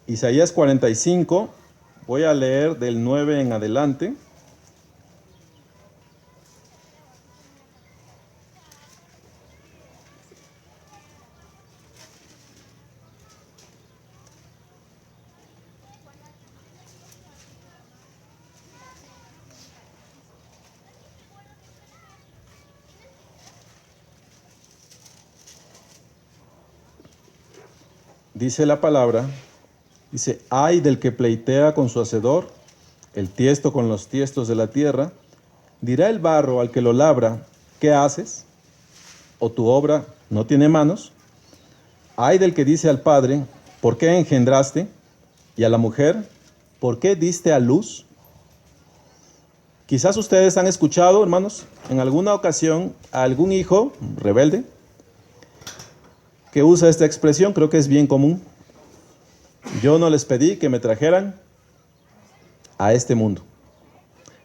Isaías 45, voy a leer del 9 en adelante. Dice la palabra, dice, ay del que pleitea con su hacedor, el tiesto con los tiestos de la tierra, dirá el barro al que lo labra, ¿qué haces? ¿O tu obra no tiene manos? Ay del que dice al padre, ¿por qué engendraste? Y a la mujer, ¿por qué diste a luz? Quizás ustedes han escuchado, hermanos, en alguna ocasión a algún hijo rebelde que usa esta expresión, creo que es bien común. Yo no les pedí que me trajeran a este mundo.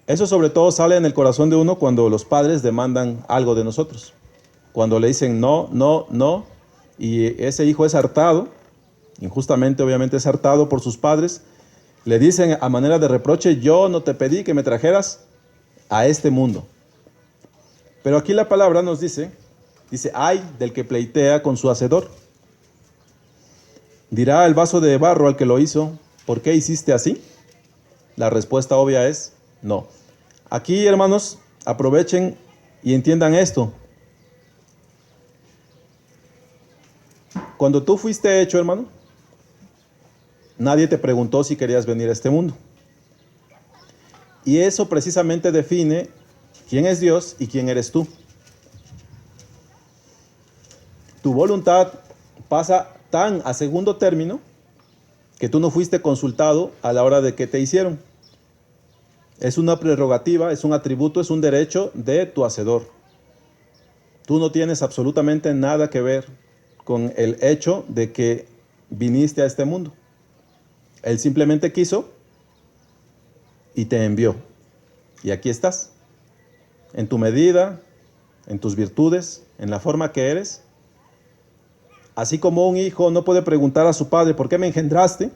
Eso sobre todo sale en el corazón de uno cuando los padres demandan algo de nosotros. Cuando le dicen no, no, no, y ese hijo es hartado, injustamente obviamente es hartado por sus padres, le dicen a manera de reproche, yo no te pedí que me trajeras a este mundo. Pero aquí la palabra nos dice, ay del que pleitea con su hacedor. Dirá el vaso de barro al que lo hizo, ¿por qué hiciste así? La respuesta obvia es no. Aquí, hermanos, aprovechen y entiendan esto. Cuando tú fuiste hecho, hermano, nadie te preguntó si querías venir a este mundo. Y eso precisamente define quién es Dios y quién eres tú. Tu voluntad pasa tan a segundo término que tú no fuiste consultado a la hora de que te hicieron. Es una prerrogativa, es un atributo, es un derecho de tu hacedor. Tú no tienes absolutamente nada que ver con el hecho de que viniste a este mundo. Él simplemente quiso y te envió. Y aquí estás, en tu medida, en tus virtudes, en la forma que eres. Así como un hijo no puede preguntar a su padre, ¿por qué me engendraste?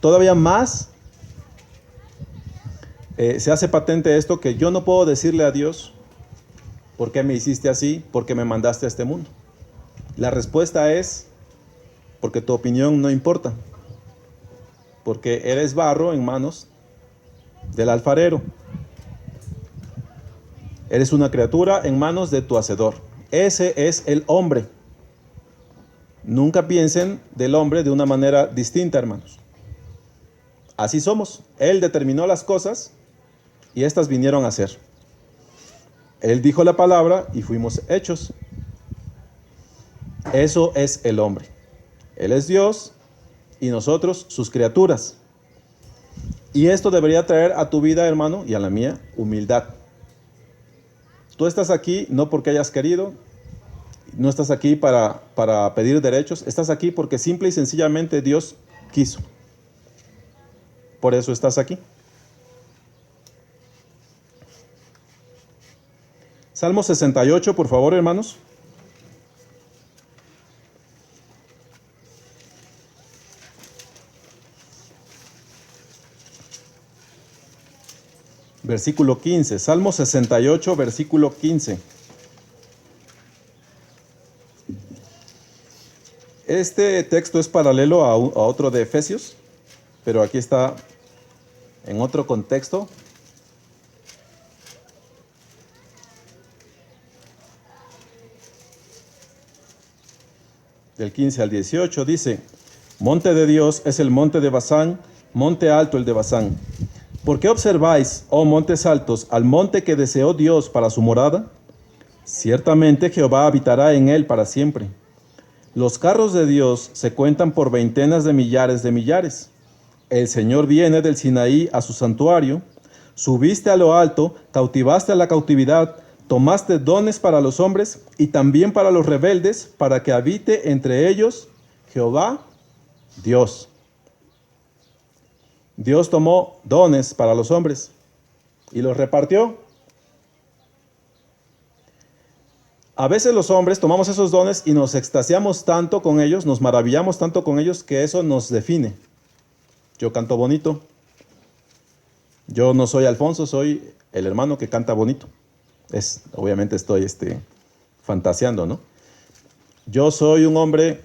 Todavía más se hace patente esto, que yo no puedo decirle a Dios, ¿por qué me hiciste así? ¿Por qué me mandaste a este mundo? La respuesta es, porque tu opinión no importa. Porque eres barro en manos del alfarero. Eres una criatura en manos de tu hacedor. Ese es el hombre. Nunca piensen del hombre de una manera distinta, hermanos. Así somos. Él determinó las cosas y éstas vinieron a ser. Él dijo la palabra y fuimos hechos. Eso es el hombre. Él es Dios y nosotros sus criaturas. Y esto debería traer a tu vida, hermano, y a la mía, humildad. Tú estás aquí no porque hayas querido, no estás aquí para pedir derechos, estás aquí porque simple y sencillamente Dios quiso. Por eso estás aquí. Salmo 68, por favor, hermanos. Versículo 15. Salmo 68, versículo 15. Este texto es paralelo a otro de Efesios, pero aquí está en otro contexto. Del 15 al 18 dice, monte de Dios es el monte de Basán, monte alto el de Basán. ¿Por qué observáis, oh montes altos, al monte que deseó Dios para su morada? Ciertamente Jehová habitará en él para siempre. Los carros de Dios se cuentan por veintenas de millares. El Señor viene del Sinaí a su santuario. Subiste a lo alto, cautivaste a la cautividad, tomaste dones para los hombres y también para los rebeldes, para que habite entre ellos Jehová, Dios. Dios tomó dones para los hombres y los repartió. A veces los hombres tomamos esos dones y nos extasiamos tanto con ellos, nos maravillamos tanto con ellos, que eso nos define. Yo canto bonito. Yo no soy Alfonso, soy el hermano que canta bonito. Obviamente estoy fantaseando, ¿no? Yo soy un hombre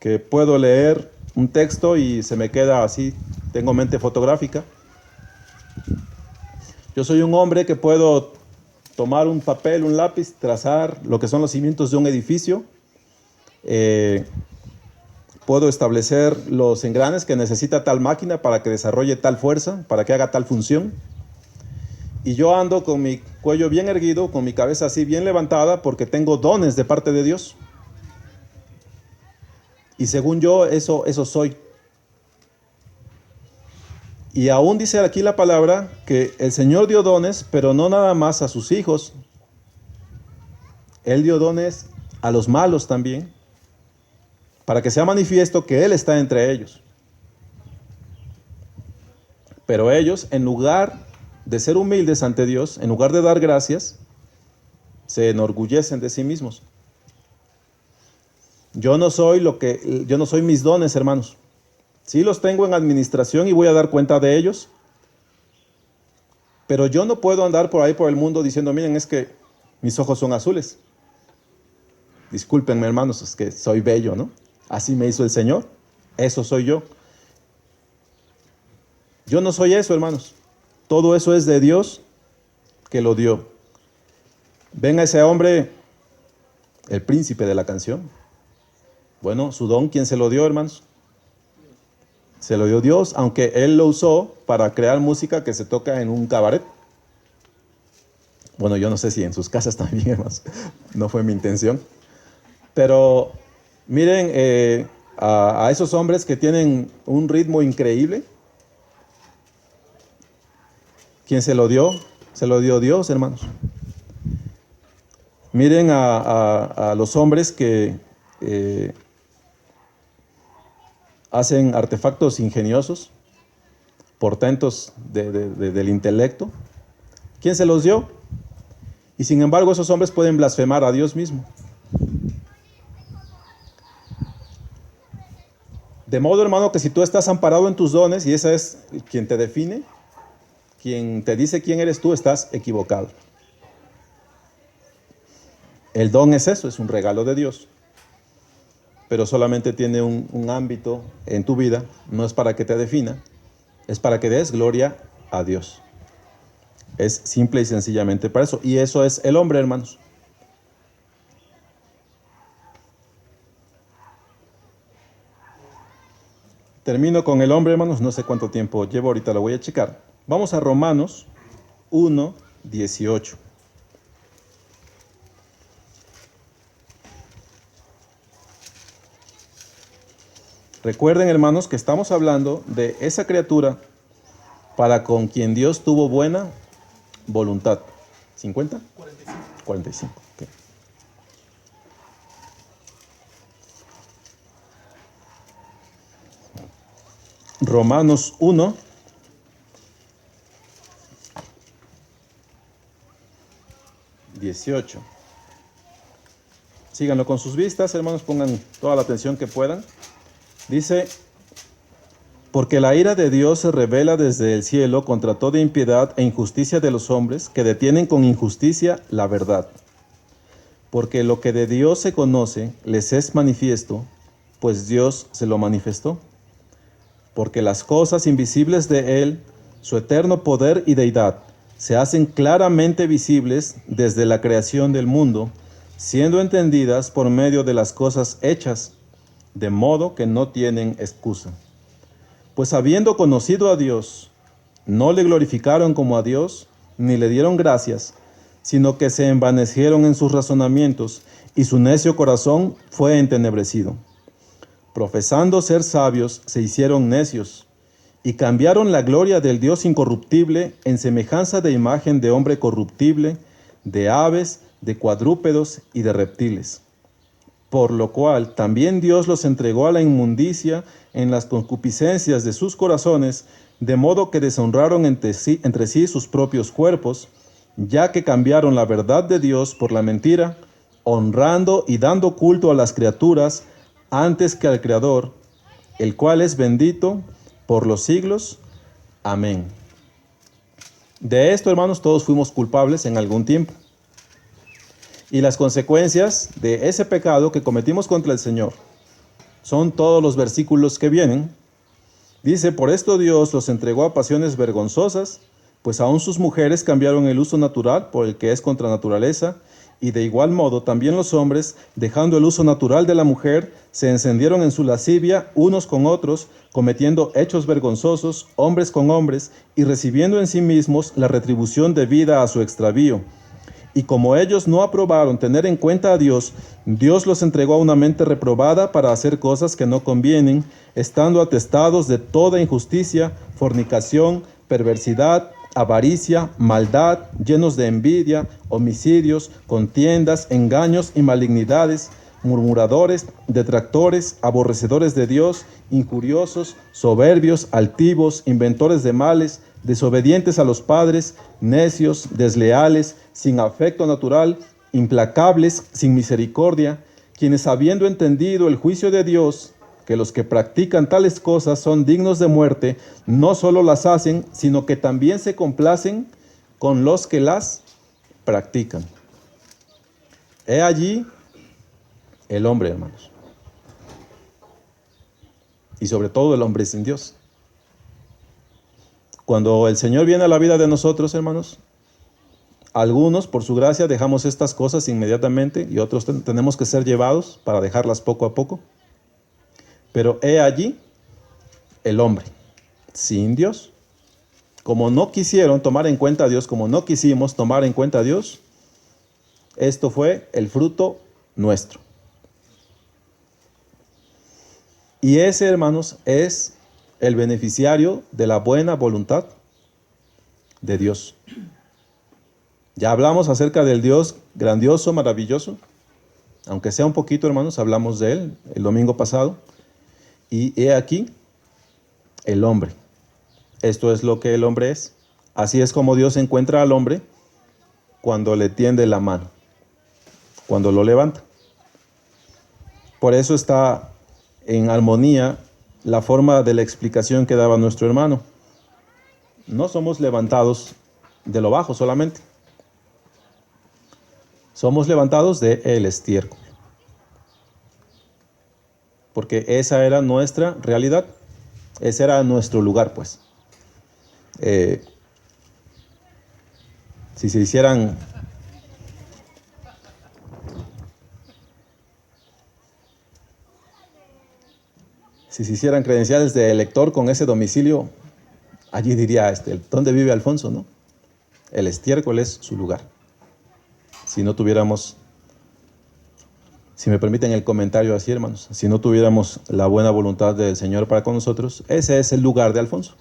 que puedo leer un texto y se me queda así, tengo mente fotográfica. Yo soy un hombre que puedo tomar un papel, un lápiz, trazar lo que son los cimientos de un edificio. Puedo establecer los engranes que necesita tal máquina para que desarrolle tal fuerza, para que haga tal función. Y yo ando con mi cuello bien erguido, con mi cabeza así bien levantada, porque tengo dones de parte de Dios. Y según yo, eso soy. Y aún dice aquí la palabra que el Señor dio dones, pero no nada más a sus hijos. Él dio dones a los malos también, para que sea manifiesto que Él está entre ellos. Pero ellos, en lugar de ser humildes ante Dios, en lugar de dar gracias, se enorgullecen de sí mismos. Yo no soy mis dones, hermanos. Sí los tengo en administración y voy a dar cuenta de ellos. Pero yo no puedo andar por ahí por el mundo diciendo, miren, es que mis ojos son azules. Discúlpenme, hermanos, es que soy bello, ¿no? Así me hizo el Señor. Eso soy yo. Yo no soy eso, hermanos. Todo eso es de Dios que lo dio. Ven a ese hombre, el príncipe de la canción. Bueno, su don, ¿quién se lo dio, hermanos? Se lo dio Dios, aunque Él lo usó para crear música que se toca en un cabaret. Bueno, yo no sé si en sus casas también, hermanos. No fue mi intención. Pero miren a esos hombres que tienen un ritmo increíble. ¿Quién se lo dio? Se lo dio Dios, hermanos. Miren a los hombres que hacen artefactos ingeniosos, portentos del intelecto. ¿Quién se los dio? Y sin embargo esos hombres pueden blasfemar a Dios mismo. De modo, hermano, que si tú estás amparado en tus dones y ese es quien te define, quien te dice quién eres tú, estás equivocado. El don es eso, es un regalo de Dios. Pero solamente tiene un ámbito en tu vida, no es para que te defina, es para que des gloria a Dios. Es simple y sencillamente para eso. Y eso es el hombre, hermanos. Termino con el hombre, hermanos. No sé cuánto tiempo llevo, ahorita lo voy a checar. Vamos a Romanos 1:18. Recuerden, hermanos, que estamos hablando de esa criatura para con quien Dios tuvo buena voluntad. ¿50? 45. 45. Okay. Romanos 1. (18) Síganlo con sus vistas, hermanos, pongan toda la atención que puedan. Dice: porque la ira de Dios se revela desde el cielo contra toda impiedad e injusticia de los hombres que detienen con injusticia la verdad. Porque lo que de Dios se conoce les es manifiesto, pues Dios se lo manifestó. Porque las cosas invisibles de Él, su eterno poder y deidad, se hacen claramente visibles desde la creación del mundo, siendo entendidas por medio de las cosas hechas, de modo que no tienen excusa. Pues habiendo conocido a Dios, no le glorificaron como a Dios, ni le dieron gracias, sino que se envanecieron en sus razonamientos, y su necio corazón fue entenebrecido. Profesando ser sabios, se hicieron necios, y cambiaron la gloria del Dios incorruptible en semejanza de imagen de hombre corruptible, de aves, de cuadrúpedos y de reptiles. Por lo cual también Dios los entregó a la inmundicia en las concupiscencias de sus corazones, de modo que deshonraron entre sí sus propios cuerpos, ya que cambiaron la verdad de Dios por la mentira, honrando y dando culto a las criaturas antes que al Creador, el cual es bendito por los siglos. Amén. De esto, hermanos, todos fuimos culpables en algún tiempo. Y las consecuencias de ese pecado que cometimos contra el Señor son todos los versículos que vienen. Dice: por esto Dios los entregó a pasiones vergonzosas, pues aún sus mujeres cambiaron el uso natural por el que es contra naturaleza, y de igual modo también los hombres, dejando el uso natural de la mujer, se encendieron en su lascivia unos con otros, cometiendo hechos vergonzosos, hombres con hombres, y recibiendo en sí mismos la retribución debida a su extravío. Y como ellos no aprobaron tener en cuenta a Dios, Dios los entregó a una mente reprobada para hacer cosas que no convienen, estando atestados de toda injusticia, fornicación, perversidad, avaricia, maldad, llenos de envidia, homicidios, contiendas, engaños y malignidades, murmuradores, detractores, aborrecedores de Dios, injuriosos, soberbios, altivos, inventores de males, desobedientes a los padres, necios, desleales, sin afecto natural, implacables, sin misericordia, quienes habiendo entendido el juicio de Dios, que los que practican tales cosas son dignos de muerte, no solo las hacen, sino que también se complacen con los que las practican. He allí el hombre, hermanos. Y sobre todo el hombre sin Dios. Cuando el Señor viene a la vida de nosotros, hermanos, algunos por su gracia dejamos estas cosas inmediatamente y otros tenemos que ser llevados para dejarlas poco a poco. Pero he allí el hombre sin Dios. Como no quisieron tomar en cuenta a Dios, como no quisimos tomar en cuenta a Dios, esto fue el fruto nuestro. Y ese, hermanos, es el beneficiario de la buena voluntad de Dios. Ya hablamos acerca del Dios grandioso, maravilloso. Aunque sea un poquito, hermanos, hablamos de él el domingo pasado. Y he aquí el hombre. Esto es lo que el hombre es. Así es como Dios encuentra al hombre cuando le tiende la mano, cuando lo levanta. Por eso está en armonía la forma de la explicación que daba nuestro hermano. No somos levantados de lo bajo solamente. Somos levantados del estiércol. Porque esa era nuestra realidad. Ese era nuestro lugar, pues. Si se hicieran credenciales de elector con ese domicilio, allí diría, ¿dónde vive Alfonso, no? El estiércol es su lugar. Si no tuviéramos, si me permiten el comentario así, hermanos, si no tuviéramos la buena voluntad del Señor para con nosotros, ese es el lugar de Alfonso.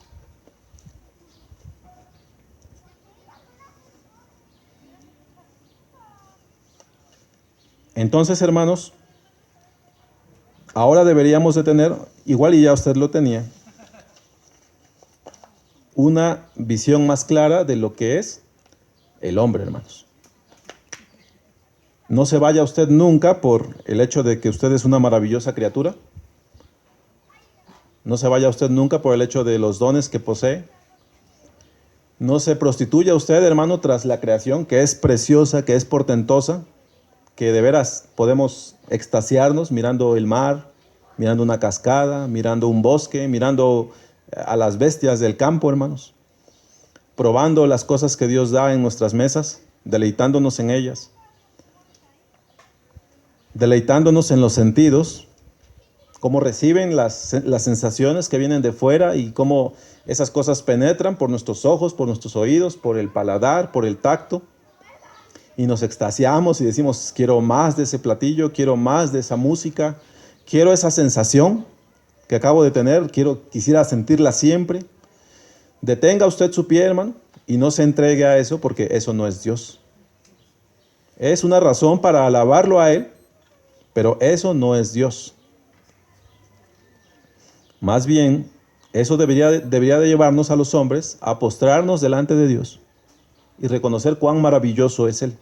Entonces, hermanos, ahora deberíamos de tener, igual y ya usted lo tenía, una visión más clara de lo que es el hombre, hermanos. No se vaya usted nunca por el hecho de que usted es una maravillosa criatura. No se vaya usted nunca por el hecho de los dones que posee. No se prostituya usted, hermano, tras la creación, que es preciosa, que es portentosa, que de veras podemos extasiarnos mirando el mar, mirando una cascada, mirando un bosque, mirando a las bestias del campo, hermanos, probando las cosas que Dios da en nuestras mesas, deleitándonos en ellas, deleitándonos en los sentidos, cómo reciben las sensaciones que vienen de fuera y cómo esas cosas penetran por nuestros ojos, por nuestros oídos, por el paladar, por el tacto. Y nos extasiamos y decimos, quiero más de ese platillo, quiero más de esa música, quiero esa sensación que acabo de tener, quisiera sentirla siempre. Detenga usted su pie, hermano, y no se entregue a eso, porque eso no es Dios. Es una razón para alabarlo a Él, pero eso no es Dios. Más bien, eso debería de llevarnos a los hombres a postrarnos delante de Dios y reconocer cuán maravilloso es Él.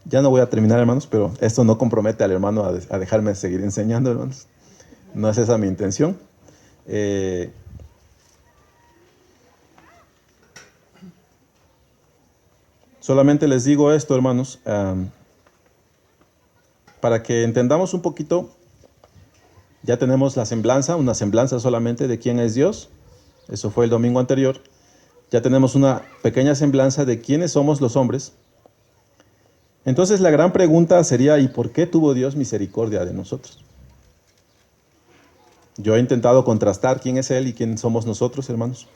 Ya no voy a terminar, hermanos, pero esto no compromete al hermano a dejarme seguir enseñando, hermanos. No es esa mi intención. Solamente les digo esto, hermanos, para que entendamos un poquito. Ya tenemos la semblanza, una semblanza solamente de quién es Dios. Eso fue el domingo anterior. Ya tenemos una pequeña semblanza de quiénes somos los hombres. Entonces la gran pregunta sería, ¿y por qué tuvo Dios misericordia de nosotros? Yo he intentado contrastar quién es Él y quién somos nosotros, hermanos.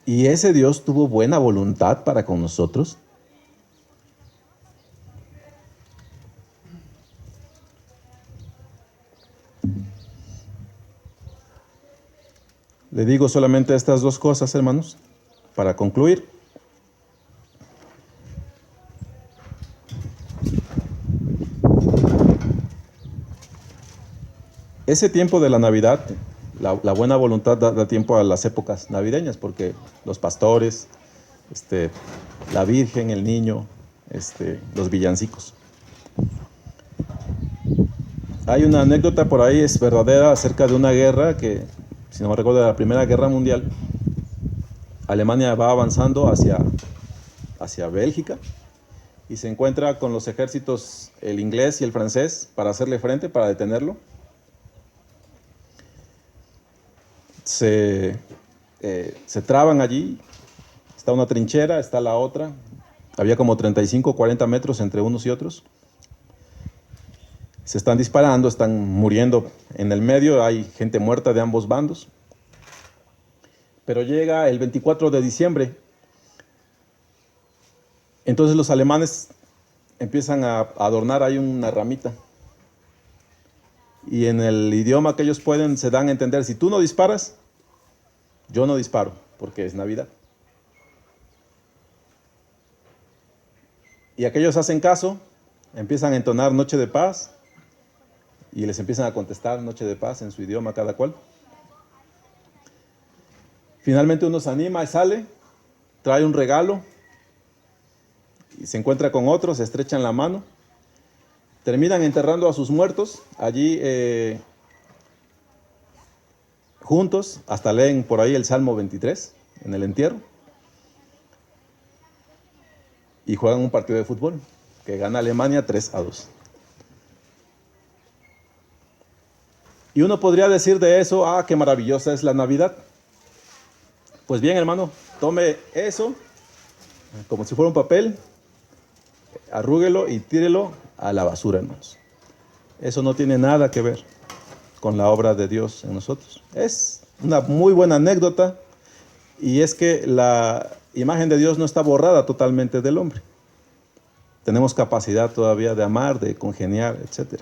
¿Y ese Dios tuvo buena voluntad para con nosotros? Le digo solamente estas dos cosas, hermanos, para concluir. Ese tiempo de la Navidad, la buena voluntad da tiempo a las épocas navideñas, porque los pastores, la Virgen, el niño, los villancicos. Hay una anécdota por ahí, es verdadera, acerca de una guerra que, si no me recuerdo, de la Primera Guerra Mundial. Alemania va avanzando hacia Bélgica y se encuentra con los ejércitos, el inglés y el francés, para hacerle frente, para detenerlo. Se traban allí, está una trinchera, está la otra, había como 35, 40 metros entre unos y otros. Se están disparando, están muriendo. En el medio hay gente muerta de ambos bandos. Pero llega el 24 de diciembre. Entonces los alemanes empiezan a adornar ahí una ramita. Y en el idioma que ellos pueden se dan a entender: si tú no disparas, yo no disparo, porque es Navidad. Y aquellos hacen caso, empiezan a entonar Noche de Paz, y les empiezan a contestar Noche de Paz en su idioma cada cual. Finalmente uno se anima y sale, trae un regalo, y se encuentra con otros, se estrechan la mano, terminan enterrando a sus muertos allí juntos, hasta leen por ahí el Salmo 23 en el entierro, y juegan un partido de fútbol que gana Alemania 3-2. Y uno podría decir de eso: ah, qué maravillosa es la Navidad. Pues bien, hermano, tome eso como si fuera un papel, arrúguelo y tírelo a la basura, hermanos. Eso no tiene nada que ver con la obra de Dios en nosotros. Es una muy buena anécdota, y es que la imagen de Dios no está borrada totalmente del hombre. Tenemos capacidad todavía de amar, de congeniar, etc.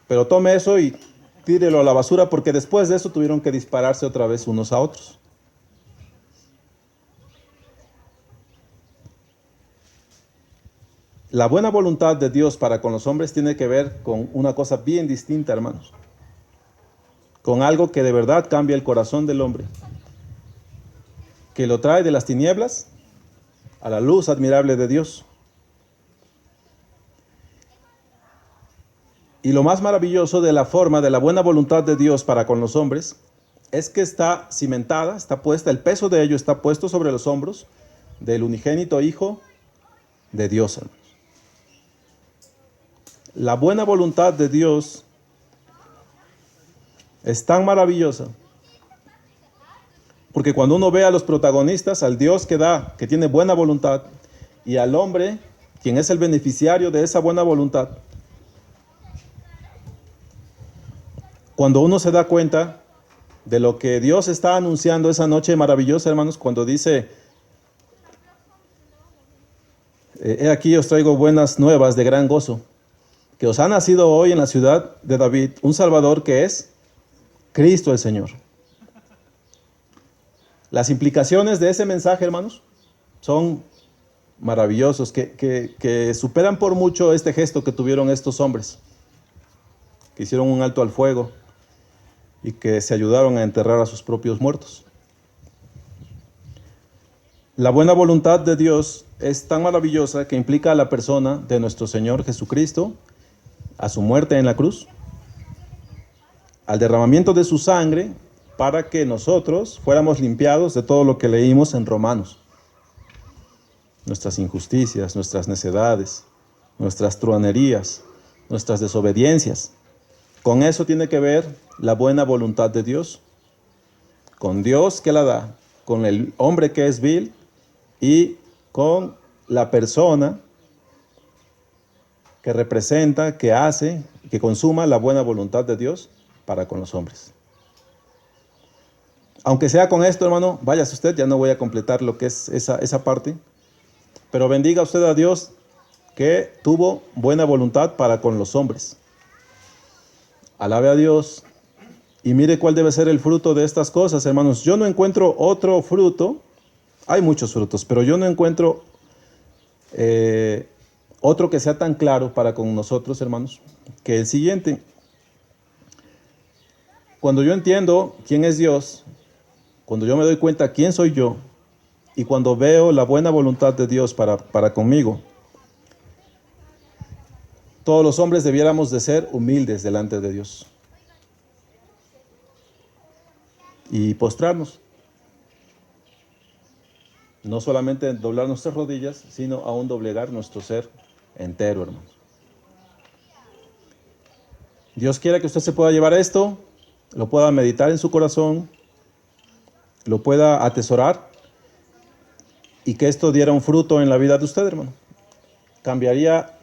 Pero tome eso y tírelo a la basura, porque después de eso tuvieron que dispararse otra vez unos a otros. La buena voluntad de Dios para con los hombres tiene que ver con una cosa bien distinta, hermanos. Con algo que de verdad cambia el corazón del hombre, que lo trae de las tinieblas a la luz admirable de Dios. Y lo más maravilloso de la forma de la buena voluntad de Dios para con los hombres es que está cimentada, está puesta, el peso de ello está puesto sobre los hombros del unigénito Hijo de Dios, hermanos. La buena voluntad de Dios es tan maravillosa, porque cuando uno ve a los protagonistas, al Dios que tiene buena voluntad, y al hombre, quien es el beneficiario de esa buena voluntad, cuando uno se da cuenta de lo que Dios está anunciando esa noche maravillosa, hermanos, cuando dice: he aquí os traigo buenas nuevas de gran gozo, que os ha nacido hoy en la ciudad de David un Salvador, que es Cristo el Señor. Las implicaciones de ese mensaje, hermanos, son maravillosos, que superan por mucho este gesto que tuvieron estos hombres, que hicieron un alto al fuego y que se ayudaron a enterrar a sus propios muertos. La buena voluntad de Dios es tan maravillosa que implica a la persona de nuestro Señor Jesucristo, a su muerte en la cruz, al derramamiento de su sangre, para que nosotros fuéramos limpiados de todo lo que leímos en Romanos. Nuestras injusticias, nuestras necedades, nuestras truanerías, nuestras desobediencias. Con eso tiene que ver la buena voluntad de Dios, con Dios que la da, con el hombre que es vil y con la persona que representa, que hace, que consuma la buena voluntad de Dios para con los hombres. aunque sea con esto, hermano, váyase usted, ya no voy a completar lo que es esa parte. Pero bendiga usted a Dios que tuvo buena voluntad para con los hombres. Alabe a Dios y mire cuál debe ser el fruto de estas cosas, hermanos. Yo no encuentro otro fruto, hay muchos frutos, pero yo no encuentro otro que sea tan claro para con nosotros, hermanos, que el siguiente. Cuando yo entiendo quién es Dios, cuando yo me doy cuenta quién soy yo, y cuando veo la buena voluntad de Dios para conmigo, todos los hombres debiéramos de ser humildes delante de Dios y postrarnos. No solamente doblar nuestras rodillas, sino aún doblegar nuestro ser entero, hermanos. Dios quiere que usted se pueda llevar esto, lo pueda meditar en su corazón, lo pueda atesorar y que esto diera un fruto en la vida de usted, hermano. Cambiaría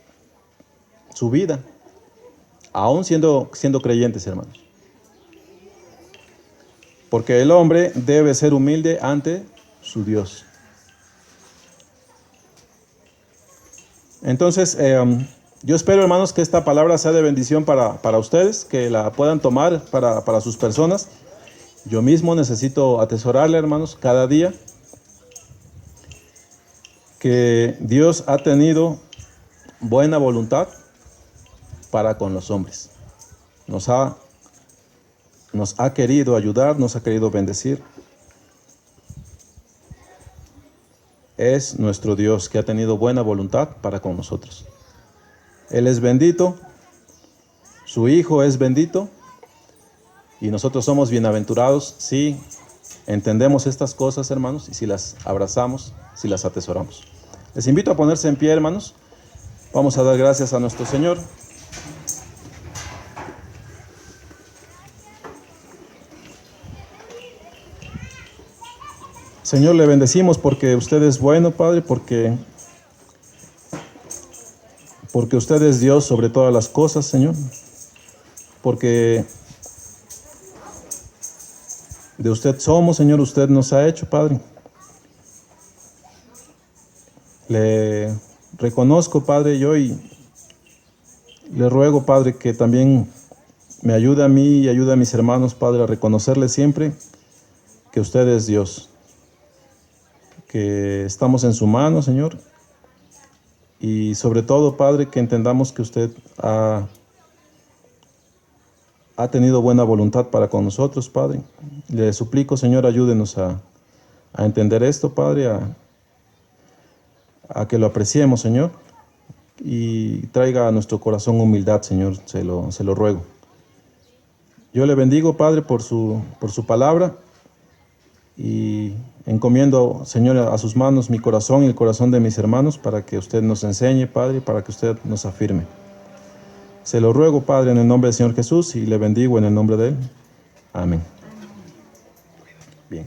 su vida, aún siendo creyentes, hermanos. Porque el hombre debe ser humilde ante su Dios. Entonces, yo espero, hermanos, que esta palabra sea de bendición para ustedes, que la puedan tomar para sus personas. Yo mismo necesito atesorarla, hermanos, cada día. Que Dios ha tenido buena voluntad para con los hombres. Nos ha querido ayudar, nos ha querido bendecir. Es nuestro Dios que ha tenido buena voluntad para con nosotros. Él es bendito, su Hijo es bendito y nosotros somos bienaventurados si entendemos estas cosas, hermanos, y si las abrazamos, si las atesoramos. Les invito a ponerse en pie, hermanos. Vamos a dar gracias a nuestro Señor. Señor, le bendecimos porque usted es bueno, Padre, porque usted es Dios sobre todas las cosas, Señor. Porque de usted somos, Señor, usted nos ha hecho, Padre. Le reconozco, Padre, yo y le ruego, Padre, que también me ayude a mí y ayude a mis hermanos, Padre, a reconocerle siempre que usted es Dios. Que estamos en su mano, Señor, y sobre todo, Padre, que entendamos que usted ha tenido buena voluntad para con nosotros, Padre. Le suplico, Señor, ayúdenos a entender esto, Padre, a que lo apreciemos, Señor, y traiga a nuestro corazón humildad, Señor, se lo ruego. Yo le bendigo, Padre, por su palabra, y encomiendo, Señor, a sus manos mi corazón y el corazón de mis hermanos para que usted nos enseñe, Padre, para que usted nos afirme. Se lo ruego, Padre, en el nombre del Señor Jesús y le bendigo en el nombre de Él. Amén. Bien.